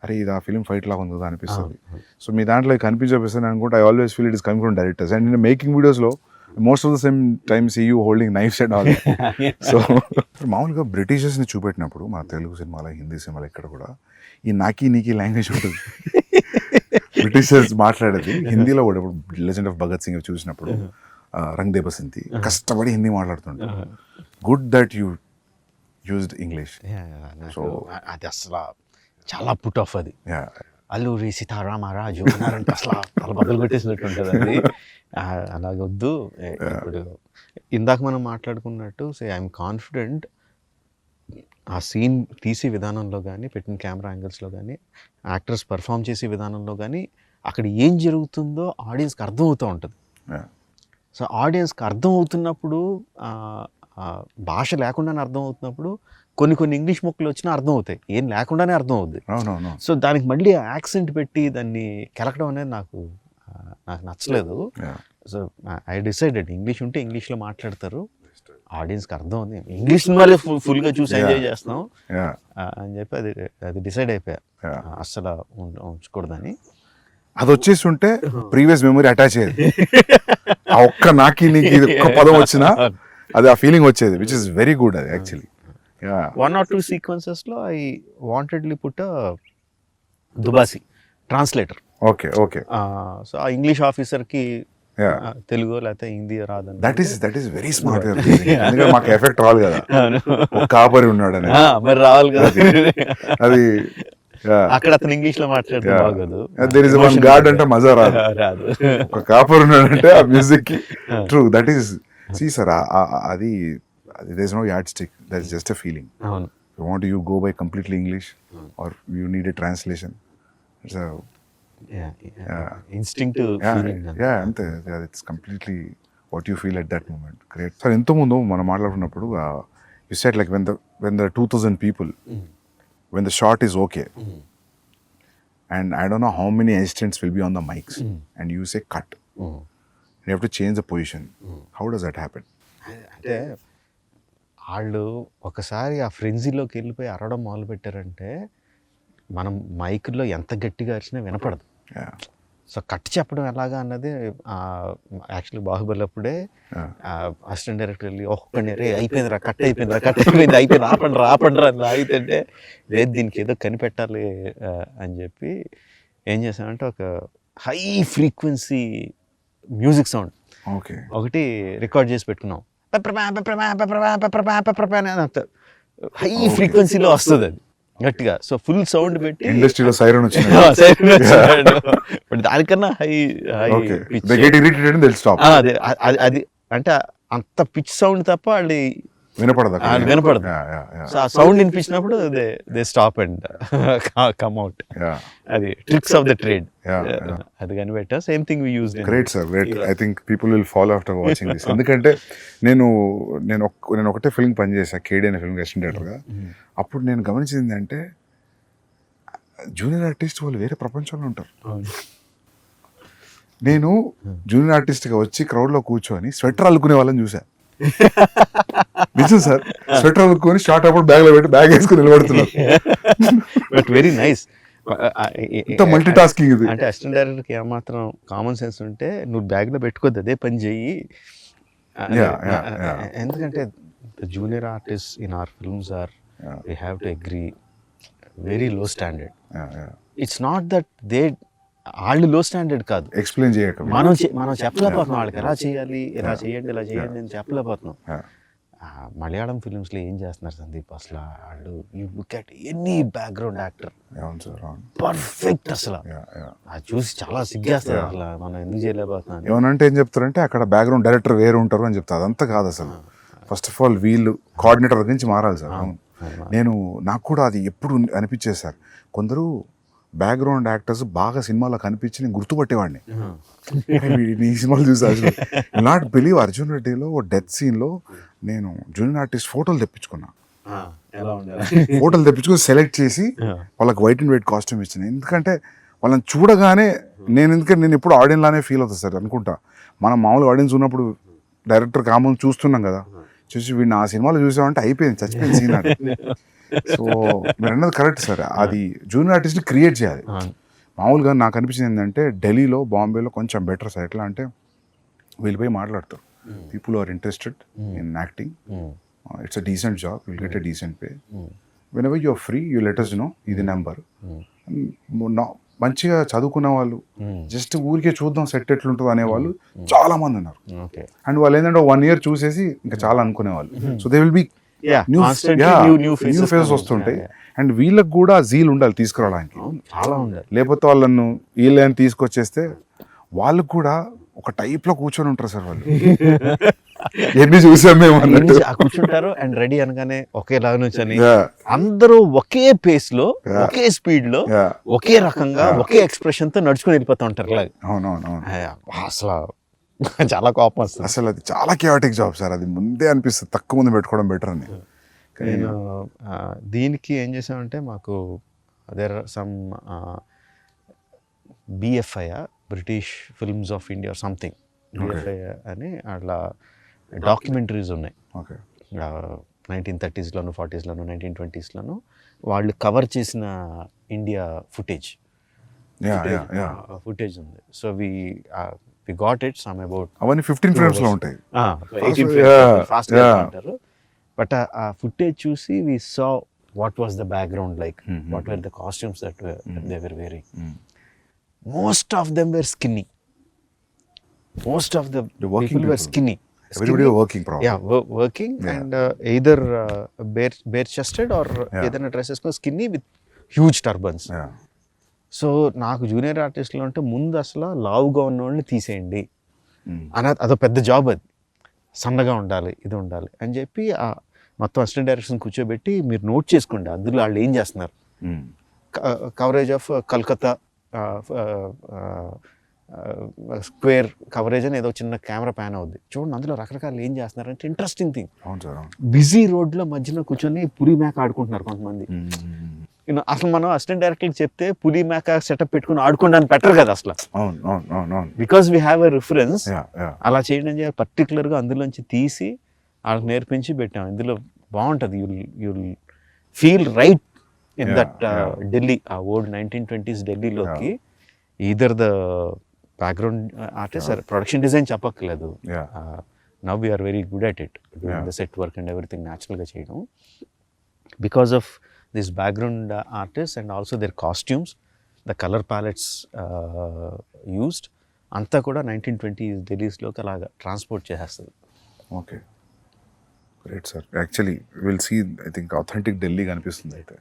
అరే ఇది ఆ ఫిలిం ఫైట్ లాగా ఉంది కదా అనిపిస్తుంది. సో మీ దాంట్లో కనిపించపిస్తుంది అనుకుంటే I always feel it is coming from directors. And నేను మేకింగ్ వీడియోస్లో most of the same time see you holding knives and all. So మామూలుగా బ్రిటిషర్స్ని చూపెట్టినప్పుడు మన తెలుగు సినిమాలో, హిందీ సినిమాలో ఇక్కడ కూడా ఈ నాకీ నీకీ లాంగ్వేజ్ ఉంటుంది. బ్రిటిషర్స్ మాట్లాడేది హిందీలో కూడా. ఇప్పుడు లెజెండ్ ఆఫ్ భగత్ సింగ్ చూసినప్పుడు రంగ్ దే బసంతి కష్టపడి హిందీ మాట్లాడుతుంటారు. Good that you used English. So అది అసలు చాలా పుట్ ఆఫ్. అది అల్లూరి సీతారామరాజు అన్నారంటే అసలు తల బదులు కొట్టేసినట్టు ఉంటుంది అది. అలాగొద్దు. ఇప్పుడు ఇందాక మనం మాట్లాడుకున్నట్టు ఐఎమ్ కాన్ఫిడెంట్ ఆ సీన్ తీసే విధానంలో కానీ, పెట్టిన కెమెరా యాంగిల్స్లో కానీ, యాక్టర్స్ పర్ఫామ్ చేసే విధానంలో కానీ అక్కడ ఏం జరుగుతుందో ఆడియన్స్కి అర్థం అవుతూ ఉంటుంది. సో ఆడియన్స్కి అర్థం అవుతున్నప్పుడు, భాష లేకుండానే అర్థం అవుతున్నప్పుడు కొన్ని ఇంగ్లీష్ ముక్కలు వచ్చినా అర్థం అవుతాయి, ఏం లేకుండానే అర్థం అవుద్ది. సో దానికి మళ్ళీ యాక్సెంట్ పెట్టి దాన్ని కెలకడం అనేది నాకు నచ్చలేదు. సో ఐ డిసైడెడ్ ఇంగ్లీష్ ఉంటే ఇంగ్లీష్లో మాట్లాడతారు, ఆడియన్స్కి అర్థం అవుతుంది, ఇంగ్లీష్ సినిమాలే ఫుల్గా చూసి ఎంజాయ్ చేస్తాం అని చెప్పి అది డిసైడ్ అయిపోయా అస్సలు ఉంచకూడదని. అది వచ్చేసి ఉంటే ప్రీవియస్ మెమరీ అటాచ్ అయ్యేది. ఆ ఒక్క నాకి నీకు ఒక్క పదం వచ్చినా అది ఆ ఫీలింగ్ వచ్చేది, విచ్ ఇస్ వెరీ గుడ్. అది యాక్చువల్లీ 1 or 2 sequences లో I wantedly put దుబాసి translator. Okay. So ఆ ఇంగ్లీష్ ఆఫీసర్కి తెలుగు లేకపోతే హిందీ రాదని. That is very smart. ఎందుకంటే మాకు ఎఫెక్ట్ రావాలి కదా, ఒక కాపరి ఉన్నాడు అని. మరి రావాలి కదా అది. అక్కడ అతను ఇంగ్లీష్ లో మాట్లాడితే బాగోదు. దేర్ ఇస్ వన్ గాడ్ అంటే మజా రాదు. ఒక కాపరి ఉన్నాడంటే ఆ మ్యూజిక్ కి. True, that is see sir. అది there is no yardstick, that is just a feeling. You go by completely English or you need a translation. It's a instinctive feeling. Ante it's completely what you feel at that moment. Great. Sir, ento mundu mana maatladukunnappudu you said like when there are 2000 people, when the shot is okay, and I don't know how many assistants will be on the mics, and you say cut, you have to change the position. How does that happen? అంటే వాళ్ళు ఒకసారి ఆ ఫ్రెంజీలోకి వెళ్ళిపోయి అరవడం మొదలు పెట్టారంటే మనం మైక్లో ఎంత గట్టిగా అరిచినా వినపడదు. సో కట్ చెప్పడం ఎలాగా అన్నది యాక్చువల్లీ బాహుబలి అప్పుడే అసిస్టెంట్ డైరెక్టర్ వెళ్ళి ఒక్కడిని రే అయిపోయిందిరా, కట్ అయిపోయింది ఆపండి అని ఆగితే లేదు దీనికి ఏదో కనిపెట్టాలి అని చెప్పి ఏం చేసామంటే ఒక హై ఫ్రీక్వెన్సీ మ్యూజిక్ సౌండ్ ఒకటి రికార్డ్ చేసి పెట్టుకున్నాం. హై ఫ్రీక్వెన్సీలో వస్తుంది అది గట్టిగా. సో ఫుల్ సౌండ్ పెట్టి ఇండస్ట్రీలో సైరన్ వచ్చింది, దానికన్నా హై అది అంటే అంత పిచ్ సౌండ్ తప్ప వాళ్ళు వినపడదు అక్కడ. వినపడదు. Yeah, yeah, yeah. సో ఆ సౌండ్ వినిపించినప్పుడు they stop and come out. Yeah. అది tricks of the trade. Yeah, yeah. అది కనిపెట్టా. Same thing we use. Great sir, great. I think people will follow after watching this. ఎందుకంటే నేను ఒకటే film పనిచేసా, కేడీ అనే film assistant డైరెక్టర్గా. అప్పుడు నేను గమనించింది ఏంటంటే జూనియర్ ఆర్టిస్ట్ వాళ్ళు వేరే ప్రపంచంలో ఉంటారు. నేను జూనియర్ ఆర్టిస్ట్గా వచ్చి క్రౌడ్లో కూర్చొని స్వెటర్ అల్లుకునే వాళ్ళని చూసా. నిజం సార్, స్వెటర్ అల్లుకొని షార్ట్ అప్పుడు బ్యాగ్లో పెట్టి బ్యాగ్ వేసుకుని నిలబడుతున్నారు. But very nice. Multi tasking ఇది. అంటే అసిస్టెంట్ డైరెక్టర్కి ఏమాత్రం కామన్ సెన్స్ ఉంటే నువ్వు బ్యాగ్లో పెట్టుకోద్దు, అదే పని చెయ్యి. ఎందుకంటే the junior artist in our films are, we have to agree, very low standard. It's not that they వాళ్ళు లో స్టాండర్డ్ కాదు, ఎక్స్ప్లెయిన్ చేయక మనం చెప్పలేకపోతున్నాం వాళ్ళకి ఎలా చేయాలి, ఇలా చేయండి, ఇలా చేయండి అని చెప్పలేకపోతున్నాం. మలయాళం ఫిలిమ్స్లో ఏం చేస్తున్నారు సందీప్ అసలు వాళ్ళు, you look at any background actor perfect అసలు. అది చూసి చాలా సిగ్గేస్తారు అసలు, మనం ఎందుకు చేయలేకపోతున్నాం. ఏమనంటే ఏం చెప్తారంటే అక్కడ బ్యాక్గ్రౌండ్ డైరెక్టర్ వేరు ఉంటారు అని చెప్తారు. అదంతా కాదు అసలు. ఫస్ట్ ఆఫ్ ఆల్ వీళ్ళు కోఆర్డినేటర్ నుంచి మారాలి సార్. నాకు కూడా అది ఎప్పుడు అనిపించేది సార్, కొందరు బ్యాక్గ్రౌండ్ యాక్టర్స్ బాగా సినిమాలో కనిపించి నేను గుర్తుపట్టేవాడిని. ఈ సినిమాలు చూసి అసలు నాట్ బిలీవ్, అర్జున్ రెడ్డిలో డెత్ సీన్లో నేను జూనియర్ ఆర్టిస్ట్ ఫోటోలు తెప్పించుకున్నా. ఫోటోలు తెప్పించుకుని సెలెక్ట్ చేసి వాళ్ళకి వైట్ అండ్ వైట్ కాస్ట్యూమ్ ఇచ్చాను. ఎందుకంటే వాళ్ళని చూడగానే నేను ఎప్పుడు ఆడియన్స్ లానే ఫీల్ అవుతుంది సార్ అనుకుంటా. మనం మామూలు ఆడియన్స్ ఉన్నప్పుడు డైరెక్టర్ కామన్ చూస్తున్నాం కదా, చూసి వీడిని ఆ సినిమాలో చూసామంటే అయిపోయింది, చచ్చిపోయింది సీన్ అది. సో మీరు అన్నది కరెక్ట్ సార్, అది జూనియర్ ఆర్టిస్ట్ని క్రియేట్ చేయాలి. మామూలుగా నాకు అనిపించింది ఏంటంటే ఢిల్లీలో, బాంబేలో కొంచెం బెటర్ సార్. ఎట్లా అంటే వీళ్ళు పోయి మాట్లాడతారు, people are interested in acting, it's a decent job, will get a decent pay, whenever you are free you let us know ఇది నెంబర్. మంచిగా చదువుకున్న వాళ్ళు జస్ట్ ఊరికే చూద్దాం సెట్ ఎట్లుంటుంది అనేవాళ్ళు చాలా మంది ఉన్నారు. అండ్ వాళ్ళు ఏంటంటే 1 year చూసేసి ఇంకా చాలా అనుకునేవాళ్ళు. So they will be new faces వస్తుంటాయి. అండ్ వీళ్ళకి కూడా జీల్ ఉండాలి తీసుకురావడానికి, చాలా ఉండాలి. లేకపోతే వాళ్ళను వీళ్ళని తీసుకొచ్చేస్తే వాళ్ళకు కూడా ఒక టైప్ లో కూర్చొని ఉంటారు సార్ వాళ్ళు. ఎన్ని చూసాం మేము కూర్చుంటారు అండ్ రెడీ అనగానే ఒకేలాగా నుంచి అందరూ ఒకే పేస్ లో, ఒకే స్పీడ్ లో, ఒకే రకంగా, ఒకే ఎక్స్ప్రెషన్ తో నడుచుకుని వెళ్ళిపోతూ ఉంటారు. అసలు చాలా కోపం వస్తుంది. అసలు అది చాలా కేయాటిక్ జాబ్ సార్. అది ముందే అనిపిస్తుంది తక్కువ మంది పెట్టుకోవడం బెటర్ అని. నేను దీనికి ఏం చేసామంటే మాకు there some BFI, British films of India or something, BFI అని అట్లా డాక్యుమెంటరీస్ ఉన్నాయి. 1930s, 40s, 1920s వాళ్ళు కవర్ చేసిన ఇండియా ఫుటేజ్ ఉంది. So we got it some about అవన్నీ 15 frames లో ఉంటాయి, ఫాస్ట్ అంటారు. బట్ ఆ ఫుటేజ్ చూసి we saw what was the background like, what were the costumes that they were wearing. Most of them were skinny. Most of the people were skinny. Everybody were working probably. Yeah, working and either bare chested or either dresses ko skinny with huge turbans. Yeah. So నాకు junior ఆర్టిస్ట్లో అంటే ముందు అసలు లావుగా ఉన్న వాళ్ళని తీసేయండి అని, అదో పెద్ద జాబ్. అది సన్నగా ఉండాలి, ఇది ఉండాలి అని చెప్పి మొత్తం అసిస్టెంట్ డైరెక్షన్ కూర్చోబెట్టి మీరు నోట్ చేసుకోండి అందులో వాళ్ళు ఏం చేస్తున్నారు. Coverage of Calcutta square coverage అని ఏదో చిన్న కెమెరా ప్యాన్ అవుద్ది చూడండి, అందులో రకరకాలు ఏం చేస్తున్నారంటే ఇంట్రెస్టింగ్ థింగ్. బిజీ రోడ్లో మధ్యలో కూర్చొని పులి మేక ఆడుకుంటున్నారు కొంతమంది. అసలు మనం అసిస్టెంట్ డైరెక్టర్కి చెప్తే పులి మేక సెటప్ పెట్టుకుని ఆడుకోవడానికి పెట్టరు కదా అసలు, because we have a reference. అలా చేయడం పర్టికులర్గా అందులోంచి తీసి వాళ్ళకి నేర్పించి పెట్టాం. ఇందులో బాగుంటుంది, you'll feel right in that Delhi, old 1920s ఢిల్లీలోకి either the background artist or production design చెప్పక్కర్లేదు. Now we are very good at it, doing the set work and everything natural గా చేయడం, because of this background artists and also their costumes, the color palettes used అంతా కూడా 1920s ఢిల్లీస్లోకి అలాగా transport చేసేస్తుంది. Okay, great sir. Actually will see, I think authentic Delhi కనిపిస్తుంది అయితే.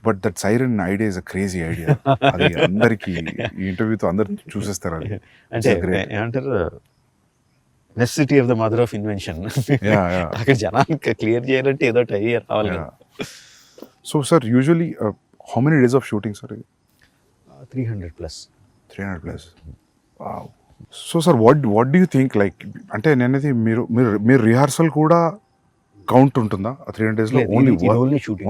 But that siren idea is a crazy idea. అది అందరికి ఈ ఇంటర్వ్యూతో అందరు చూసేస్తారు. అది అంటే ఏమంటారు, necessity of the mother of invention. Yeah. అక్కడ జనానికి క్లియర్ చేయాలంటే ఏదో అయ్యి రావాలి కదా. So sir, usually how many days of shooting, sir? 300 plus. 300 plus. Wow. So sir, what do you think, like, అంటే నేనైతే మీరు రిహార్సల్ కూడా కౌంట్ ఉంటుందా 300 days లో? Only shooting.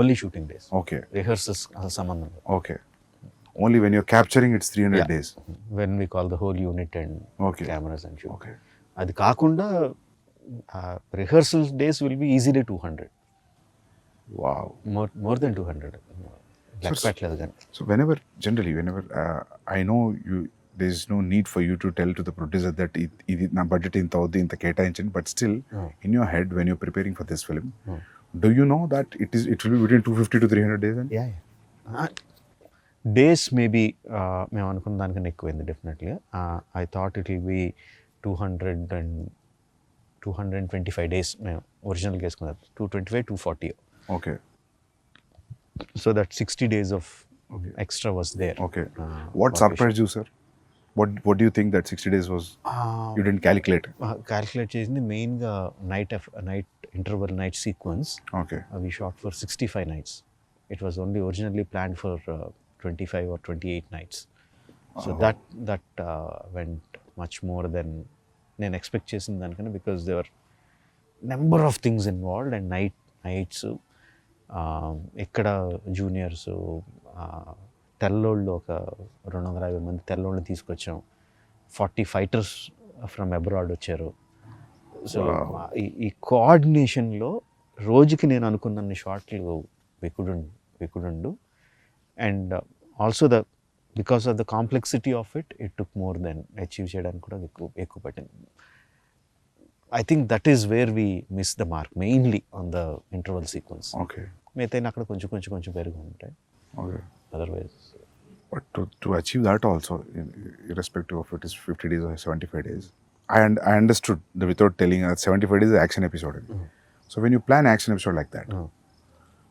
Only shooting. Days. Okay. Rehearsals అసలు సంబంధం లేదు. Okay. Only when you're capturing it's 300 days. When we call the whole unit and Okay. Cameras and shoot. Okay. అది కాకుండా rehearsal days will be easily 200. Wow. More than 200. లెక్క పెట్టలేదు కానీ. So whenever I know there's no need for you to tell to the producer that ఇది నా budget ఇంత అవుద్ది, ఇంత కేటాయించండి, but still in your head when you're preparing for this film, do you know that it will be between 250 to 300 days? And days maybe మేము అనుకున్న దానికన్నా ఎక్కువైంది definitely. I thought it will be 225 days మేము ఒరిజినల్గా వేసుకున్నారు. 225, 240. Okay. So that 60 days of extra was there. Okay. What surprised you, sir? What do you think that 60 days was? You didn't calculate? Calculate చేసింది మెయిన్గా night interval night sequence. Okay. We shot for 65 nights. It was only originally planned for 25 or 28 nights. So that went much more than నేను expect చేసిన దానికన్నా, because there were number of things involved and nights. ఇక్కడ juniors తెల్లోళ్ళు ఒక 250 మంది తెల్లోళ్ళు తీసుకొచ్చాం. 40 fighters from abroad వచ్చారు. So ఈ కోఆర్డినేషన్లో రోజుకి నేను అనుకున్న షార్ట్లు we couldn't do. And also because of the complexity of it took more than achieve చేయడానికి కూడా ఎక్కువ పట్టింది. I think that is where we missed the mark, mainly on the interval sequence. Okay. మిగతా అక్కడ కొంచెం పెరుగు ఉంటాయి. Okay. Otherwise. But to achieve that also, irrespective of it is 50 days or 75 days, I understood without telling 75 days is action episode. So when you plan action episode like that,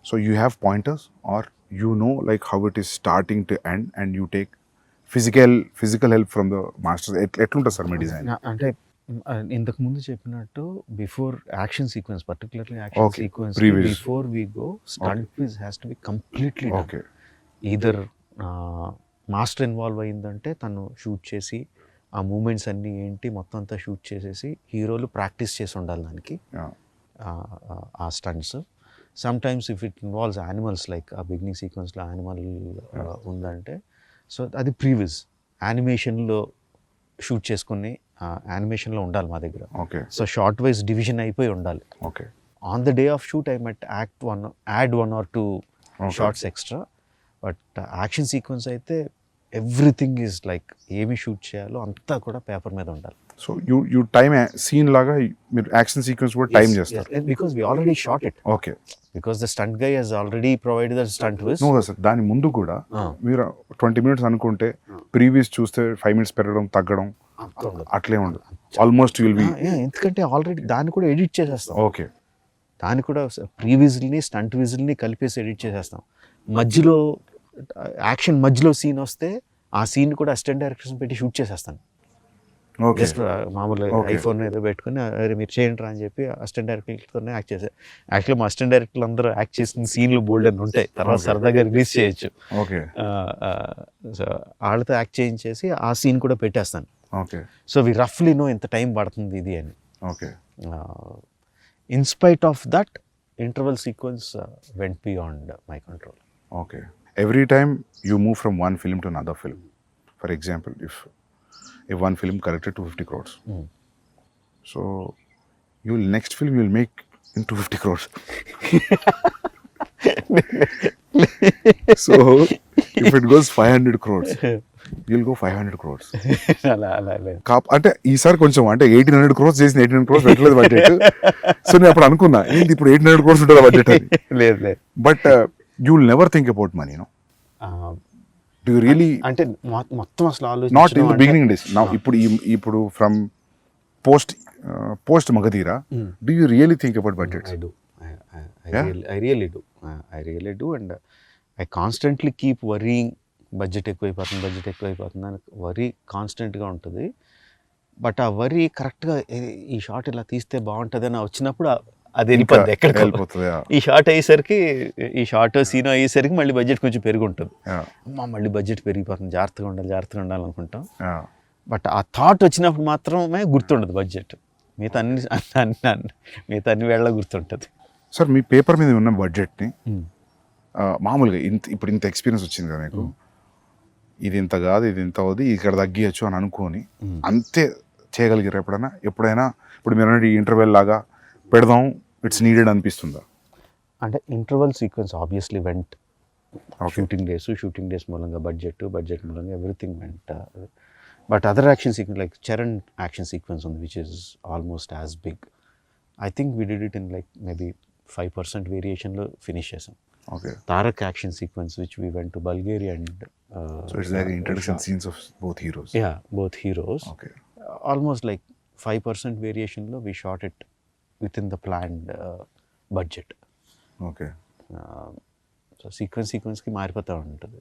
so you have pointers, or you know like how it is starting to end, and you take physical help from the masters. ఎట్లుంటుంది sir మీ design? అంటే ఇంతకు ముందు చెప్పినట్టు before action sequence, particularly action sequence, before we go stunt quiz has to be completely done. Okay. Either master involve అయిందంటే తను shoot చేసి ఆ మూమెంట్స్ అన్నీ ఏంటి మొత్తం అంతా షూట్ చేసేసి హీరోలు ప్రాక్టీస్ చేసి ఉండాలి దానికి ఆ stunts. Sometimes if it involves animals, like ఆ బిగినింగ్ సీక్వెన్స్లో యానిమల్ ఉందంటే సో అది ప్రీవిజ్ యానిమేషన్లో షూట్ చేసుకుని యానిమేషన్లో ఉండాలి మా దగ్గర. Okay. So shot wise division అయిపోయి ఉండాలి. Okay. On the day of shoot I might add 1 or 2 shots extra. But action sequence అయితే ఎవ్రీథింగ్ ఈజ్ లైక్ ఏమి షూట్ చేయాలో అంతా కూడా పేపర్ మీద ఉండాలి. సో యూ టైమ్ సీన్ లాగా మీరు యాక్షన్ సీక్వెన్స్ కూడా టైం చేస్తారు? Because we already shot it. Okay. Because the stunt guy has already provided the stunt with. No sir, దాని ముందు కూడా మీరు 20 minutes అనుకుంటే ప్రీవియస్ చూస్తే 5 minutes పెరగడం తగ్గడం అట్లే ఉండదు. ఆల్మోస్ట్ విల్ బి, ఎందుకంటే ఆల్రెడీ దాన్ని కూడా ఎడిట్ చేసేస్తాం. ఓకే. దాన్ని కూడా ప్రీవిజ్ని స్టంట్ విజిల్ని కలిపేసి ఎడిట్ చేసేస్తాం. మధ్యలో యాక్షన్ మధ్యలో సీన్ వస్తే ఆ సీన్ కూడా అసిస్టెంట్ డైరెక్టర్స్ పెట్టి షూట్ చేసేస్తాను. జస్ట్ మామూలుగా ఐఫోన్ ఏదో పెట్టుకుని మీరు చేయండి రా అని చెప్పి అసిస్టెంట్ డైరెక్టర్తోనే యాక్ట్ చేశారు. యాక్చువల్లీ మా అసిస్టెంట్ డైరెక్టర్లు అందరూ యాక్ట్ చేసిన సీన్లు బోల్డ్ అని ఉంటాయి, తర్వాత సరదాగా రిలీజ్ చేయొచ్చు. ఓకే. సో వాళ్ళతో యాక్ట్ చేయించేసి ఆ సీన్ కూడా పెట్టేస్తాను. ఓకే. సో వి రఫ్లీ నో ఎంత టైం పడుతుంది ఇది అని. Okay. In spite of that interval sequence vent beyond my control. Okay. Every time you move from one film to another film, for example, if one film collected 250 crores, so next film you'll make in 250 crores. So if it goes 500 crores, you'll go 500 crores. అంటే ఈసారి కొంచెం అంటే 1800 crores చేసిన 1800 crores పెట్టలేదు budget. So నేను అప్పుడు అనుకున్నా ఏంటి ఇప్పుడు 1800 crores ఉంటుంది బడ్జెట్ అని. లేదు. But you will never think about money, no? Do you really? అంటే మొత్తం అసలు ఆలోచన Not in the beginning days. Now ఇప్పుడు from post Magadhira, do you really think about budgets? I do. I really do. And I constantly keep worrying, budget ఎక్కువైపోతుంది అని worry కాన్స్టెంట్గా ఉంటుంది. But ఆ వరి కరెక్ట్గా ఈ షాట్ ఇలా తీస్తే బాగుంటుంది అని వచ్చినప్పుడు అది వెళ్ళిపోద్ది ఎక్కడికి వెళ్ళిపోతుంది. ఈ షార్ట్ అయ్యేసరికి ఈ షార్ట్ సీన్ అయ్యేసరికి మళ్ళీ బడ్జెట్ కొంచెం పెరిగి ఉంటుంది. అమ్మా మళ్ళీ బడ్జెట్ పెరిగిపోతుంది, జాగ్రత్తగా ఉండాలి అనుకుంటాం. బట్ ఆ థాట్ వచ్చినప్పుడు మాత్రమే గుర్తుండదు బడ్జెట్. మిగతా అన్ని వేళ గుర్తుంటుంది. సార్ మీ పేపర్ మీద ఉన్న బడ్జెట్ని మామూలుగా ఇప్పుడు ఇంత ఎక్స్పీరియన్స్ వచ్చింది కదా మీకు, ఇది ఇంత కాదు ఇది ఇంత అవుది ఇక్కడ తగ్గియచ్చు అని అనుకోని అంతే చేయగలిగారు ఎప్పుడైనా ఇప్పుడు మీరు ఇంటర్వెల్ లాగా పెడదాం ఇట్స్ నీడెడ్ అనిపిస్తుందా? అంటే interval sequence obviously went. Shooting days మూలంగా బడ్జెట్ మూలంగా everything went. But other action sequence like Charan action sequence ఉంది which is almost as big. I think we did it in like maybe 5% వేరియేషన్లో finish చేసాం. Okay. Tarak action sequence which we went to Bulgaria and so it's like introduction scenes of both heroes. Yeah, both heroes. Okay. Almost like 5% variation lo we shot it within the planned budget. Okay. So sequence ki maripota untadi.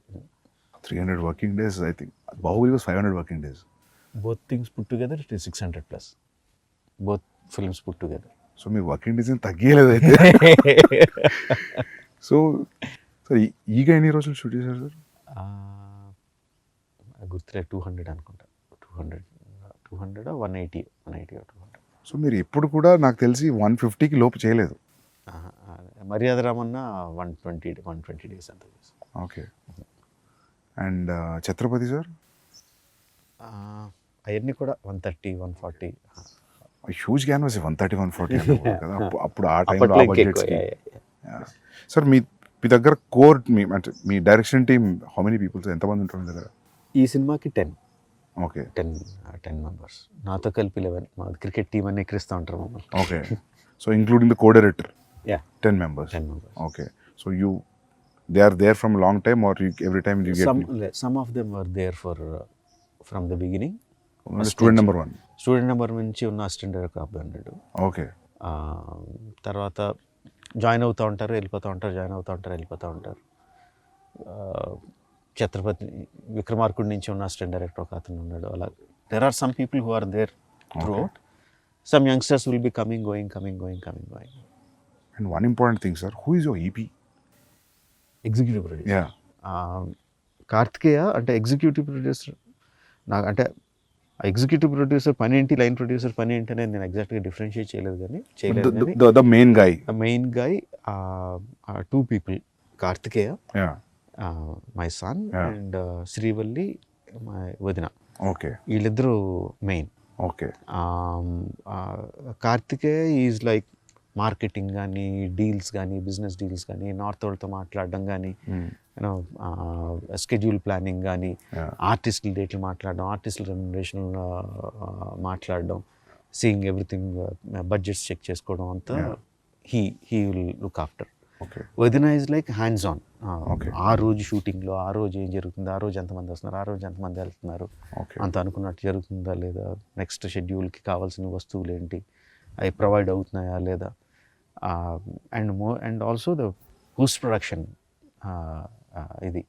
300 working days I think. Bahubali was 500 working days. Both things put together it is 600 plus. Both films put together. So me working days in taggiyaledu aithe. So sir ఈగ ఎన్ని రోజులు shoot చేశారు sir? గుర్తులేదు 200 అనుకుంటా. 200 180 200. So మీరు ఎప్పుడు కూడా నాకు తెలిసి 150కి లోపు చేయలేదు. మర్యాద రామన్న 120 డేస్ అంత చేశాను. ఓకే. And Chhatrapati sir? అవన్నీ కూడా 130 140. హ్యూజ్ క్యాన్వాస్ 130 140 కదా అప్పుడు ఆ టైంలో ఆ బడ్జెట్స్కి. సార్ మీ దగ్గర కోర్ అంటే మీ direction team how many peoples ఎంతమంది ఉంటారు మీ దగ్గర? ఈ సినిమాకి 10. ఓకే. 10 మెంబర్స్, నాతో కలిపి 11. మా క్రికెట్ టీమ్ అని ఎక్కిరిస్తూ ఉంటారు మమ్మల్ని. Okay. So including the co director? Yeah 10 members. Okay. So they are there from long time or every time you get some of them were there from the beginning. Student number 1 student number నుంచి ఉన్న assistant director అబ్బాయి. Okay. తర్వాత join అవుతూ ఉంటారు వెళ్ళిపోతూ ఉంటారు. ఛత్రపతి విక్రమార్కుడి నుంచి ఉన్న అసిస్టెంట్ డైరెక్టర్ ఒక అతను ఉన్నాడు. అలా there are some people who are there throughout. Some youngsters will be coming going. And one important thing sir, who is your EP? Executive producer Karthikeya. అంటే ఎగ్జిక్యూటివ్ ప్రొడ్యూసర్ నాకు అంటే ఎగ్జిక్యూటివ్ ప్రొడ్యూసర్ పని ఏంటి, line producer పని ఏంటి అనేది నేను ఎగ్జాక్ట్గా డిఫరెన్షియేట్ చేయలేదు. కానీ the main guy 2 people, Karthikeya my son and Srivalli my వదిన. ఓకే. వీళ్ళిద్దరూ main. Okay. Karthikeya is like marketing కానీ డీల్స్ కానీ బిజినెస్ డీల్స్ కానీ నార్త్ వాళ్ళతో మాట్లాడడం కానీ యూనో స్కెడ్యూల్ ప్లానింగ్ కానీ ఆర్టిస్టుల డేట్లు మాట్లాడడం, ఆర్టిస్టుల రెమ్యునరేషన్ మాట్లాడడం, సీయింగ్ ఎవ్రీథింగ్, బడ్జెట్స్ చెక్ చేసుకోవడం అంతా హీ విల్ లుక్ ఆఫ్టర్. వదిన ఈజ్ లైక్ హ్యాండ్స్ ఆన్. ఆ రోజు షూటింగ్లో ఆ రోజు ఏం జరుగుతుంది, ఆ రోజు ఎంతమంది వస్తున్నారు, ఆ రోజు ఎంతమంది వెళ్తున్నారు, అంత అనుకున్నట్టు జరుగుతుందా లేదా, నెక్స్ట్ షెడ్యూల్కి కావాల్సిన వస్తువులు ఏంటి, అవి ప్రొవైడ్ అవుతున్నాయా లేదా, and also the post production ఇది.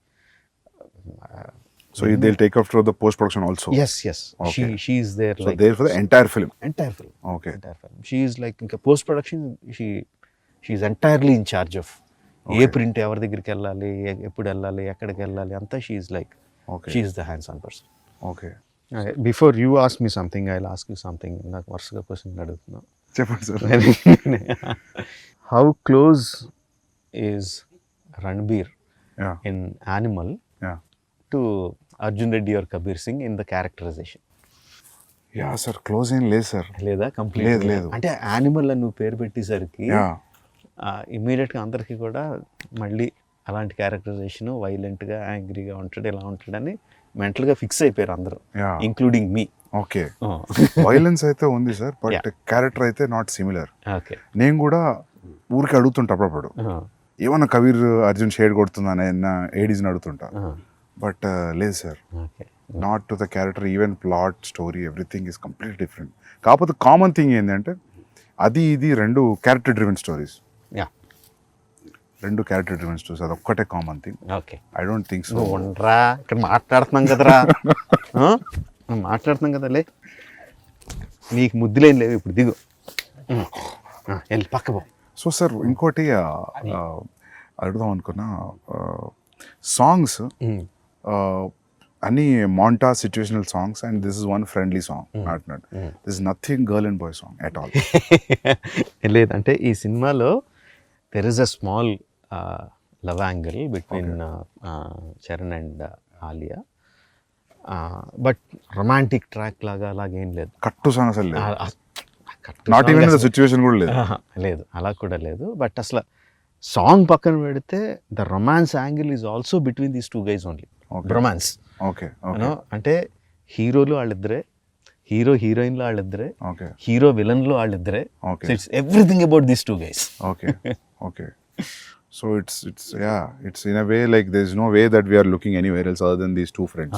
So they'll take after the post production also? Yes. Okay. She is there. So like there for the entire film? Okay. Entire film. She is like in post production she is entirely in charge of ఏ print ఎవరి దగ్గరికి వెళ్ళాలి, ఎప్పుడు వెళ్ళాలి, ఎక్కడికి వెళ్ళాలి అంతా. She is like she is the hands on person. Okay. Before you ask me something I will ask you something. నాకు వరుసగా క్వశ్చన్ అడుగుతున్నా. చెప్పండి sir. How close is Ranbir in Animal to Arjun Reddy or Kabir Singh in the characterization? Yeah sir, close ఏం లేదు sir. లేదా? Complete లేదు. అంటే animal అని నువ్వు పేరు పెట్టేసరికి ఇమ్మీడియట్గా అందరికీ కూడా మళ్ళీ అలాంటి క్యారెక్టరైజేషన్, వైలెంట్గా యాంగ్రీగా ఉంటాడు, ఇలా ఉంటాడని మెంటల్గా ఫిక్స్ అయిపోయారు అందరూ, ఇంక్లూడింగ్ మీ. ఓకే. వైలెన్స్ అయితే ఉంది సార్, బట్ క్యారెక్టర్ అయితే నాట్ సిమిలర్. ఓకే. నేను కూడా ఊరికి అడుగుతుంటా అప్పుడప్పుడు, ఏమన్నా కబీర్ అర్జున్ షేడ్ కొడుతుందా అని ఏడీస్ని అడుగుతుంటా. బట్ లేదు sir, not to the character. Even plot, story, everything is complete different. కాకపోతే కామన్ థింగ్ ఏంటంటే అది ఇది రెండు క్యారెక్టర్ డ్రివెన్ స్టోరీస్. రెండు క్యారెక్టర్ డ్రివెన్ స్టోరీస్, అది ఒక్కటే common thing. Okay. I don't think so. ఉండరా, ఇక్కడ మాట్లాడుతున్నాం కదరా, మాట్లాడుతున్నాం కదలే. నీకు ముద్దులేం లేవు ఇప్పుడు దిగు. వెళ్ళి పక్క పో. సో సార్ ఇంకోటి అడుగుదాం అనుకున్నా, సాంగ్స్ అన్ని మాంటా situational songs and this is one friendly song, not this is nothing girl and boy song at all. లేదంటే ఈ సినిమాలో there is a small love angle between Charan and Alia, but romantic track లాగా అలాగేం లేదు. కట్టు సాంగ్ అసలు లేదు, నాట్ ఈవెన్ ద సిచ్యువేషన్ కూడా లేదు. లేదు, అలా కూడా లేదు. బట్ అసలు సాంగ్ పక్కన పెడితే the romance angle is also between these two guys only. Romance okay అంటే హీరోలు వాళ్ళిద్దరే, హీరో హీరోయిన్లు వాళ్ళిద్దరే, హీరో విలన్లు వాళ్ళిద్దరే. It's everything about these two guys. Okay so it's in a way like there's no way that we are looking anywhere else other than these two friends.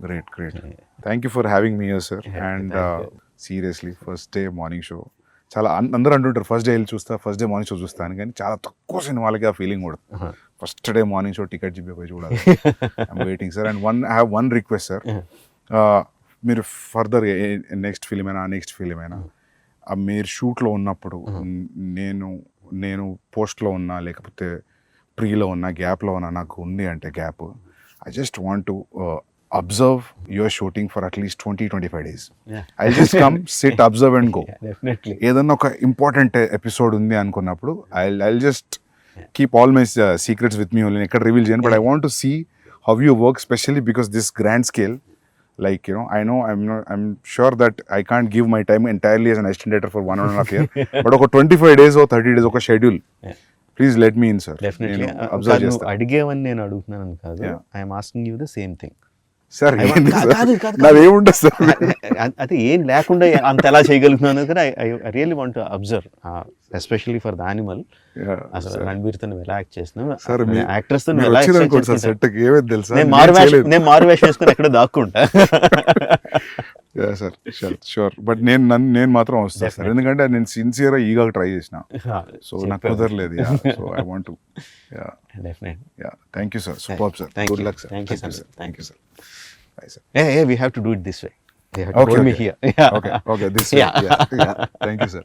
Great. Thank you for having me here, sir. And seriously, first day morning show చాలా అందరూ అంటుంటారు first day వెళ్ళి చూస్తా, first day morning show చూస్తాను, కానీ చాలా తక్కువ సినిమాలకి ఆ ఫీలింగ్ కూడా. First day morning show ticket చెప్పిపోయి చూడాలి. I'm waiting sir. And I have one request sir, మీరు ఫర్దర్ నెక్స్ట్ ఫిలిం అయినా మీరు షూట్లో ఉన్నప్పుడు నేను పోస్ట్లో ఉన్నా లేకపోతే ప్రీలో ఉన్నా గ్యాప్లో ఉన్నా, నాకు ఉంది అంటే gap, I just want to observe your shooting for at least 20-25 days. I just come sit observe and go. ఏదన్నా ఒక ఇంపార్టెంట్ ఎపిసోడ్ ఉంది అనుకున్నప్పుడు I just keep all my secrets with me only, ఎక్కడ రివీల్ చేయను. But I want to see how you work, specially because this grand scale. Like, you know, I'm sure that I can't give my time entirely as an assistant director for 1.5 years. But okay, 25 days or 30 days okay schedule. Please let me in, sir. Definitely. నువ్వు అడిగేవని నేను అడుగుతున్నాను కాదు. I'm asking you the same thing. Sir నాదేముండదు sir, అది ఏం లేకుండా అంత ఎలా చేయగలుగుతున్నాను కదా. I really want to observe, especially for the animal. అసలు రణబీర్తో నువ్వు ఎలా యాక్ట్ చేస్తున్నావు, యాక్ట్రెస్ తో నువ్వు ఎలా నేను మారు వేషం వేసుకుని ఎక్కడ దాక్కుంటా. Sir sure. బట్ నేను మాత్రం వస్తాను సార్, ఎందుకంటే నేను సిన్సియర్గా ఈగా ట్రై చేసిన, సో నాకు కుదరలేదు. So I want to. Thank you sir, super sir, good luck sir. Thank you sir. Bye, sir. Hey, we have to do it this way. You have to hold me here. Okay, this way. Yeah. Thank you, sir.